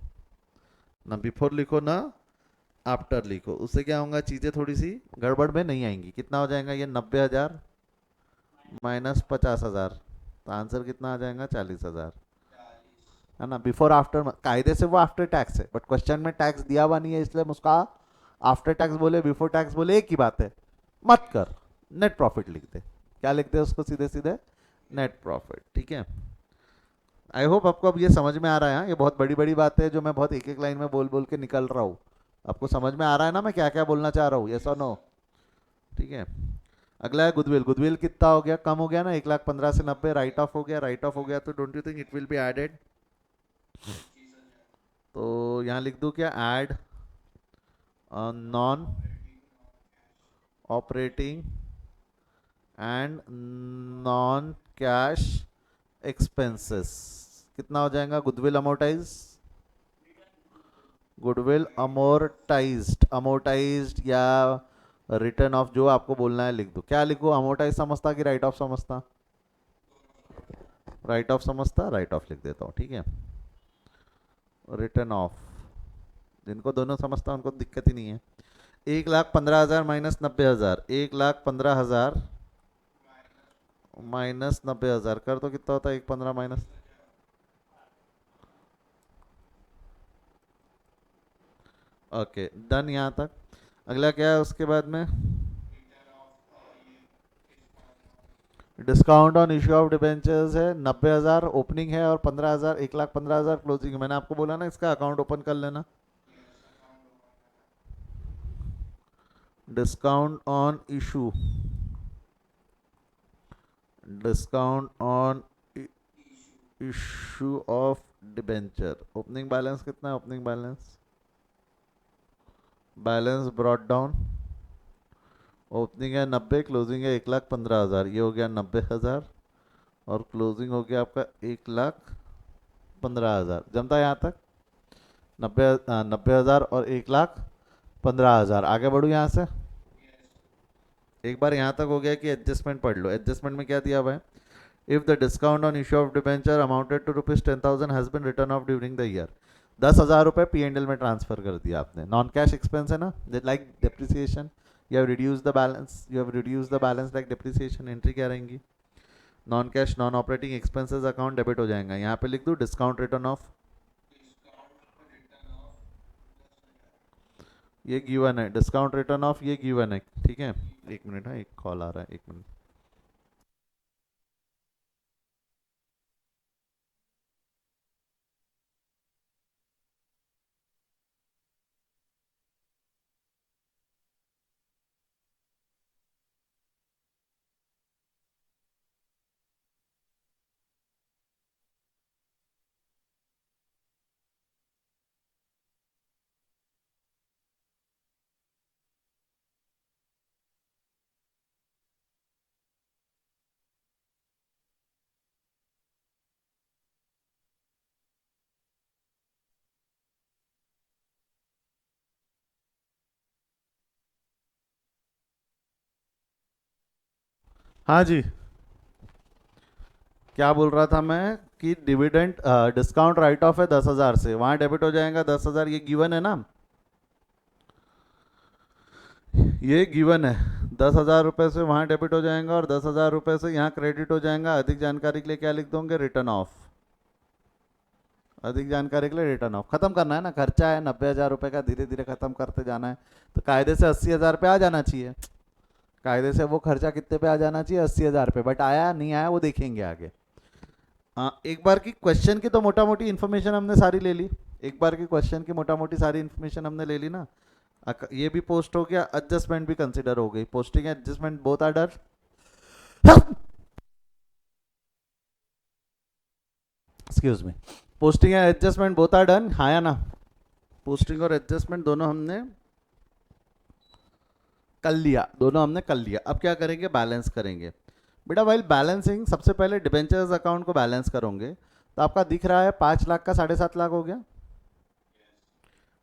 ना बिफोर लिखो ना आफ्टर लिखो, उससे क्या होगा, चीज़ें थोड़ी सी गड़बड़ में नहीं आएंगी। कितना हो जाएगा ये? 90,000 माइनस 50,000, तो आंसर कितना आ जाएगा? 40,000, है ना। बिफोर आफ्टर कायदे से वो आफ्टर टैक्स है, बट क्वेश्चन में टैक्स दिया हुआ नहीं है, इसलिए हम उसका आफ्टर टैक्स बोले बिफोर टैक्स बोले एक ही बात है। मत कर, नेट प्रॉफिट लिख दे। क्या लिखते हैं उसको? सीधे सीधे नेट प्रॉफिट, ठीक है। आई होप आपको अब ये समझ में आ रहा है। हाँ, ये बहुत बड़ी बड़ी बात है जो मैं बहुत एक एक लाइन में बोल बोल के निकल रहा हूँ। आपको समझ में आ रहा है ना मैं क्या क्या बोलना चाह रहा हूँ? यस और नो? ठीक है। अगला है गुडविल। गुडविल कितना हो गया? कम हो गया ना, 1,15,000 से 90, राइट ऑफ हो गया। राइट ऑफ हो गया तो don't you think it will be added? तो यहाँ लिख दूँ क्या? Add non operating and non cash expenses. कितना हो जाएगा? Goodwill amortize, goodwill amortized, amortized या रिटर्न ऑफ, जो आपको बोलना है लिख दो। क्या लिखो? अमोर्टाइज समझता कि राइट ऑफ समझता? राइट ऑफ समझता, राइट ऑफ लिख देता हूँ, ठीक है। रिटर्न ऑफ, जिनको दोनों समझता उनको दिक्कत ही नहीं है। 1,15,000 माइनस 90,000, 1,15,000 माइनस 90,000 कर तो कितना होता है? 1,15 माइनस, ओके डन यहाँ तक। अगला क्या है उसके बाद में? Discount on issue of debentures है, 90,000 ओपनिंग है और 15,000, 1,15,000 क्लोजिंग है। मैंने आपको बोला ना इसका अकाउंट ओपन कर लेना। Discount on issue, discount on issue of debenture. Opening balance कितना है? Opening balance, balance brought down, opening है 90, क्लोजिंग है 1,15,000, ये हो गया 90,000 और क्लोजिंग हो गया आपका 1,15,000। जमता है यहाँ तक? 90,000 और 1,15,000। आगे बढ़ू यहाँ से। एक बार यहाँ तक हो गया कि एडजस्टमेंट पढ़ लो। एडजस्टमेंट में क्या दिया हुआ है? If the discount on issue of debenture amounted to ₹10,000 has been written off during the year. 10,000 रुपये P&L में ट्रांसफर कर दिया आपने, नॉन कैश एक्सपेंस है ना, like depreciation. You have reduce the balance, you have reduce the balance like depreciation. Entry क्या रहेंगी? Non cash non operating expenses account debit हो जाएगा। यहाँ पे लिख दूँ डिस्काउंट रिटर्न ऑफ, ये गिवन है, डिस्काउंट रिटर्न ऑफ ये गिवन है, ठीक है। एक मिनट है, एक कॉल आ रहा है, एक मिनट। हाँ जी, क्या बोल रहा था मैं कि डिविडेंड डिस्काउंट राइट ऑफ है 10,000 से, वहाँ डेबिट हो जाएगा 10,000, ये गिवन है ना, ये गिवन है। 10,000 रुपये से वहाँ डेबिट हो जाएगा और 10,000 रुपये से यहाँ क्रेडिट हो जाएगा। अधिक जानकारी के लिए क्या लिख दोगे, रिटर्न ऑफ। अधिक जानकारी के लिए रिटर्न ऑफ। खत्म करना है ना, खर्चा है 90,000 रुपये का, धीरे धीरे खत्म करते जाना है। तो कायदे से 80,000 पे आ जाना चाहिए, कायदे से वो खर्चा कितने पे आ जाना चाहिए, 80,000 पे। बट आया नहीं आया वो देखेंगे आगे। एक बार की क्वेश्चन की तो मोटा मोटी इन्फॉर्मेशन हमने सारी ले ली, एक बार की क्वेश्चन की मोटा मोटी सारी इन्फॉर्मेशन हमने ले ली ना। ये भी पोस्ट हो गया, एडजस्टमेंट भी कंसिडर हो गई। Posting adjustment both are done. Excuse me, posting and adjustment both are done, हाँ या ना। पोस्टिंग और एडजस्टमेंट दोनों हमने कर लिया, दोनों हमने कर लिया। अब क्या करेंगे, बैलेंस करेंगे। बेटा वाइल बैलेंसिंग सबसे पहले डिबेंचर्स अकाउंट को बैलेंस करोगे तो आपका दिख रहा है 5 लाख का 7.5 लाख हो गया।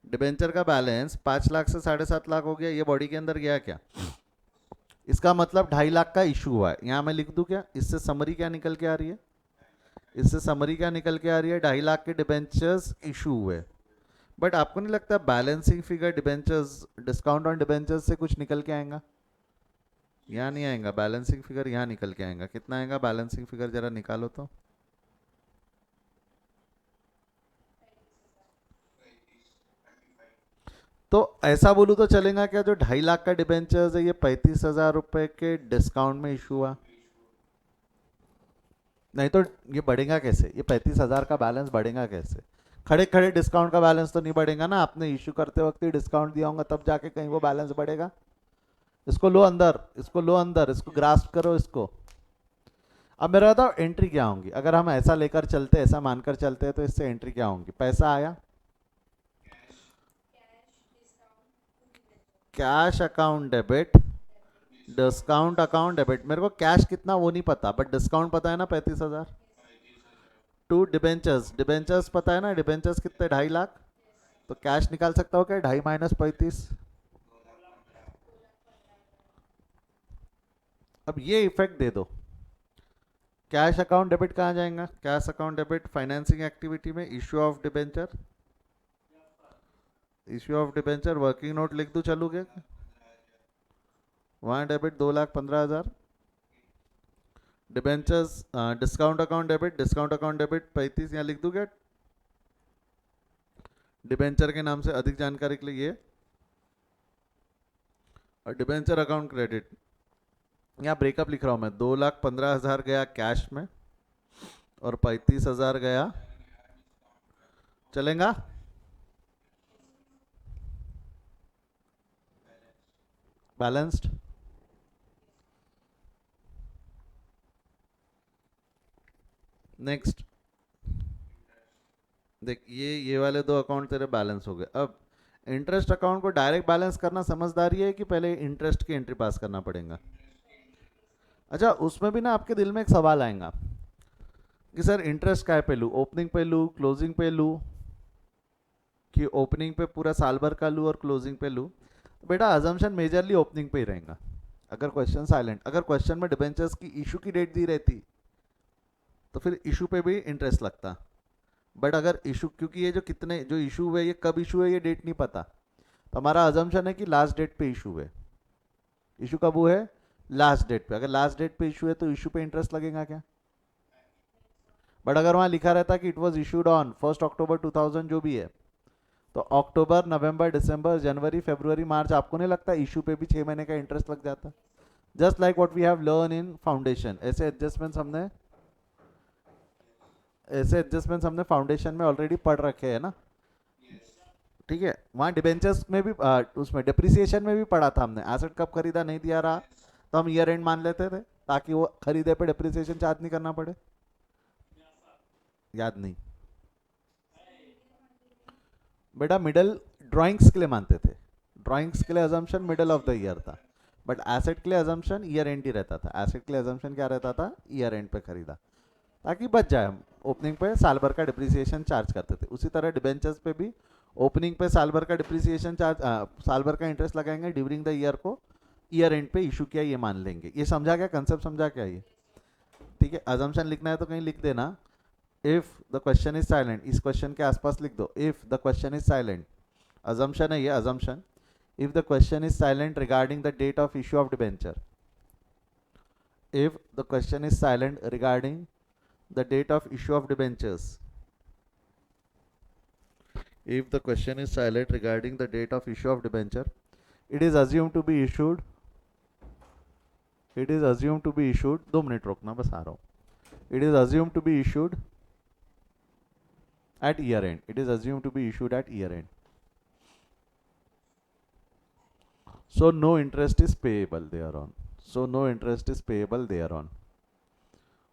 डिबेंचर का बैलेंस 5 लाख से 7.5 लाख हो गया। ये बॉडी के अंदर गया क्या, इसका मतलब 2.5 लाख का इशू हुआ है। यहाँ मैं लिख दूँ क्या, इससे समरी क्या निकल के आ रही है, इससे समरी क्या निकल के आ रही है, 2.5 लाख के डिबेंचर्स इशू हुए। बट आपको नहीं लगता balancing figure debentures, discount on debentures से कुछ निकल के आएगा, यहाँ नहीं आएगा बैलेंसिंग फिगर, यहाँ निकल के आएगा। कितना आएगा बैलेंसिंग फिगर, जरा निकालो तो ऐसा बोलूँ तो चलेगा क्या, जो 2.5 लाख का डिबेंचर्स है ये 35,000 रुपए के डिस्काउंट में इशू हुआ। नहीं तो ये बढ़ेगा कैसे, ये 35,000 का बैलेंस बढ़ेगा कैसे, खड़े खड़े डिस्काउंट का बैलेंस तो नहीं बढ़ेगा ना। आपने इशू करते वक्त ही डिस्काउंट दिया होगा तब जाके कहीं वो बैलेंस बढ़ेगा। इसको लो अंदर, इसको लो अंदर, इसको ग्रास्प करो इसको। अब मेरा बताओ एंट्री क्या होंगी, अगर हम ऐसा लेकर चलते, ऐसा मानकर चलते हैं तो इससे एंट्री क्या होंगी। पैसा आया, cash account debit, discount account debit. मेरे को कैश कितना वो नहीं पता, बट डिस्काउंट पता है ना 35,000। टू डिबेंचर्स, डिबेंचर्स पता है ना, डिबेंचर्स कितने, 2.5 लाख। तो कैश निकाल सकता हो क्या, 2.5 माइनस 35। अब ये इफेक्ट दे दो, कैश अकाउंट डेबिट कहाँ जाएगा, cash account debit financing activity में issue of debenture, issue of debenture working note लिख दूँ चलोगे, वहाँ debit 2,15,000। Debentures discount account debit, discount account debit 35, यहाँ लिख दूँ क्या, डिबेंचर के नाम से अधिक जानकारी के लिए ये। और डिबेंचर अकाउंट क्रेडिट, यहाँ ब्रेकअप लिख रहा हूँ मैं, 2,15,000 गया कैश में और 35,000 गया, चलेगा। बैलेंस्ड। नेक्स्ट देख, ये वाले दो अकाउंट तेरे बैलेंस हो गए। अब इंटरेस्ट अकाउंट को डायरेक्ट बैलेंस करना समझदारी है कि पहले इंटरेस्ट की एंट्री पास करना पड़ेगा। अच्छा, उसमें भी ना आपके दिल में एक सवाल आएगा कि सर इंटरेस्ट काय पे लूँ, ओपनिंग पे लूँ, क्लोजिंग पे लूँ, कि ओपनिंग पे पूरा साल भर का लूँ और क्लोजिंग पे लूँ। बेटा अजम्पशन मेजरली ओपनिंग पे ही रहेगा अगर क्वेश्चन साइलेंट, अगर क्वेश्चन में डिबेंचर्स की इशू की डेट दी रहती तो फिर इशू पे भी इंटरेस्ट लगता। बट अगर इशू, क्योंकि ये जो कितने जो इशू हुए ये कब इशू है ये डेट नहीं पता, तो हमारा अजम्पशन है कि लास्ट डेट पे इशू है। इशू कब हुआ है, लास्ट डेट पे। अगर लास्ट डेट पे इशू है तो इशू पे इंटरेस्ट लगेगा क्या। बट अगर वहाँ लिखा रहता कि इट वॉज इशूड ऑन 1 अक्टूबर 2000 जो भी है, तो अक्टूबर, नवंबर, दिसंबर, जनवरी, फरवरी, मार्च, आपको नहीं लगता इशू पे भी 6 महीने का इंटरेस्ट लग जाता। Just like what we have learn in foundation, ऐसे एडजस्टमेंट्स हमने फाउंडेशन में ऑलरेडी पढ़ रखे हैं ना। ठीक है, वहाँ डिबेंचर्स में भी उसमें डिप्रिसिएशन में भी पढ़ा था हमने, एसेट कब खरीदा नहीं दिया रहा तो हम ईयर एंड मान लेते थे ताकि वो खरीदे पे डिप्रिसिएशन चार्ज नहीं करना पड़े। याद नहीं बेटा, मिडल ड्राइंग्स के लिए मानते थे, ड्राइंग्स के लिए assumption middle of the year था, बट एसेट के लिए अजम्पशन ईयर एंड ही रहता था। एसेट के लिए अजम्पशन क्या रहता था, ईयर एंड पे खरीदा ताकि बच जाए। हम ओपनिंग पे साल भर का डिप्रिसिएशन चार्ज करते थे, उसी तरह डिबेंचर्स पे भी ओपनिंग पे साल भर का डिप्रिसिएशन चार्ज, साल भर का इंटरेस्ट लगाएंगे ड्यूरिंग द ईयर को ईयर एंड पे इशू किया ये मान लेंगे। ये समझा क्या, कंसेप्ट समझा क्या ये? ठीक है, अजम्पशन लिखना है तो कहीं लिख देना, if the question is silent, इस क्वेश्चन के आसपास लिख दो, if the question is silent, assumption है ये, assumption, if the question is silent regarding the date of issue of debenture, if the question is silent regarding the date of issue of debentures, if the question is silent regarding the date of issue of debenture, it is assumed to be issued, it is assumed to be issued, 2 minute रोकना बस आ रहा हूँ, it is assumed to be issued at year end, it is assumed to be issued at year end, so no interest is payable thereon, so no interest is payable thereon,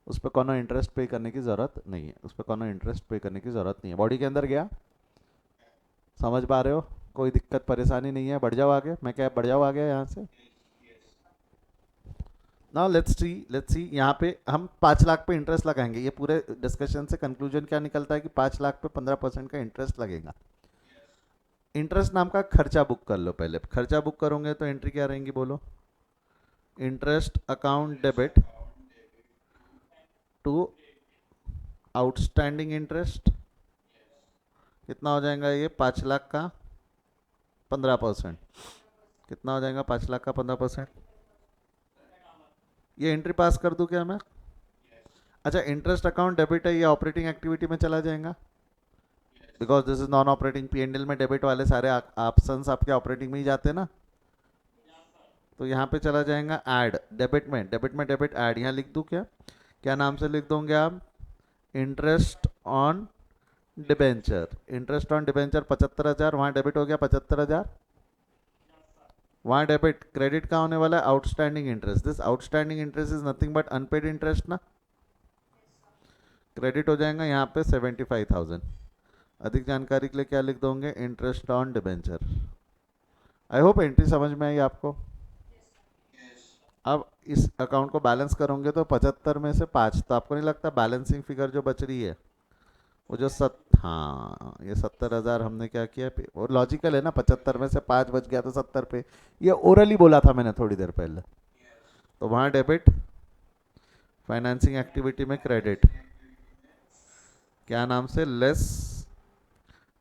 उस पर कोनो इंटरेस्ट पे करने की ज़रूरत नहीं है, उस पर कोनो इंटरेस्ट पे करने की ज़रूरत नहीं है। बॉडी के अंदर गया, समझ पा रहे हो, कोई दिक्कत परेशानी नहीं है, बढ़ जाओ आगे, मैं क्या बढ़ जाओ आगे यहाँ से। नाउ लेट्स सी यहाँ पे हम 5 लाख पे इंटरेस्ट लगाएंगे, ये पूरे डिस्कशन से कंक्लूजन क्या निकलता है कि 5 लाख पे 15% का इंटरेस्ट लगेगा। इंटरेस्ट नाम का खर्चा बुक कर लो पहले, खर्चा बुक करोगे तो एंट्री क्या रहेंगी बोलो, interest account debit to outstanding interest, कितना हो जाएगा ये, 5 लाख का 15%, कितना हो जाएगा 5 लाख का 15%, ये एंट्री पास कर दूं क्या मैं? अच्छा, इंटरेस्ट अकाउंट डेबिट है, ये ऑपरेटिंग एक्टिविटी में चला जाएगा, because this is non operating, PNL में डेबिट वाले सारे ऑप्शंस आपके ऑपरेटिंग में ही जाते हैं ना, तो यहाँ पे चला जाएगा ऐड, डेबिट में डेबिट ऐड, यहाँ लिख दूं क्या, क्या नाम से लिख दोगे आप, interest on debenture, interest on debenture 75,000, वहाँ डेबिट हो गया 75,000, वहाँ डेबिट, क्रेडिट का होने वाला है outstanding interest, this outstanding interest is nothing but unpaid interest ना, क्रेडिट हो जाएगा यहाँ पे 75,000। अधिक जानकारी के लिए क्या लिख दोगे, interest on debenture. I hope entry समझ में आई आपको। अब इस अकाउंट को बैलेंस करोगे तो 75 में से 5, तो आपको नहीं लगता बैलेंसिंग फिगर जो बच रही है वो जो हाँ ये 70,000 हमने क्या किया पे, और लॉजिकल है ना, 75 में से 5 बच गया तो 70 पे, ये ओरली बोला था मैंने थोड़ी देर पहले, तो वहाँ डेबिट, फाइनेंसिंग एक्टिविटी में क्रेडिट, क्या नाम से, लेस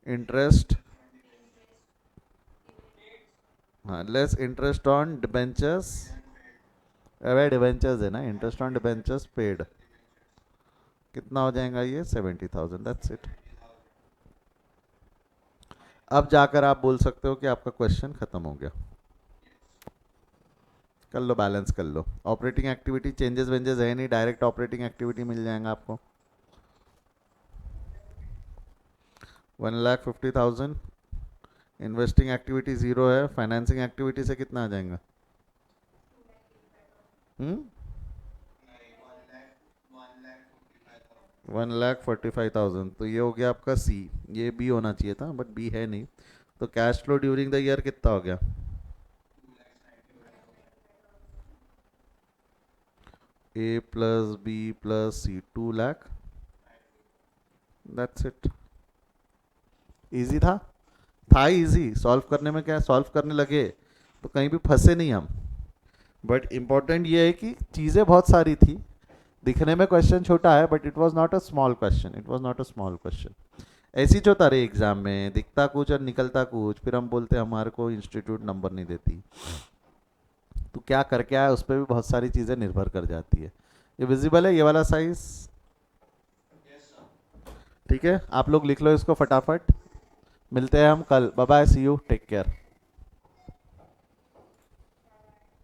इंटरेस्ट, हाँ less interest on debentures, away debentures है ना, इंटरेस्ट ऑन डिबेंचर्स पेड, कितना हो जाएगा ये 70,000, दैट्स इट। अब जाकर आप बोल सकते हो कि आपका क्वेश्चन खत्म हो गया, कर लो बैलेंस कर लो, ऑपरेटिंग एक्टिविटी चेंजेस वेंजेस है नहीं, डायरेक्ट ऑपरेटिंग एक्टिविटी मिल जाएगा आपको, 1,50,000, इन्वेस्टिंग एक्टिविटी 0 है, फाइनेंसिंग एक्टिविटी से कितना आ जाएगा, 1,45,000, तो ये हो गया आपका सी, ये बी होना चाहिए था बट बी है नहीं, तो cash flow during the year कितना हो गया, A plus B plus C, 2 lakh, that's it. Easy था इजी, सॉल्व करने में क्या, सॉल्व करने लगे तो कहीं भी फंसे नहीं हम, बट इम्पॉर्टेंट ये है कि चीज़ें बहुत सारी थी, दिखने में क्वेश्चन छोटा है but it was not a small question, it was not a small question. ऐसी जो होता रही एग्जाम में, दिखता कुछ और निकलता कुछ, फिर हम बोलते हमारे को इंस्टीट्यूट नंबर नहीं देती, तो क्या करके आया उस पर भी बहुत सारी चीज़ें निर्भर कर जाती है। ये विजिबल है ये वाला साइज, ठीक है, आप लोग लिख लो इसको फटाफट, मिलते हैं हम कल, bye bye, see you, take care.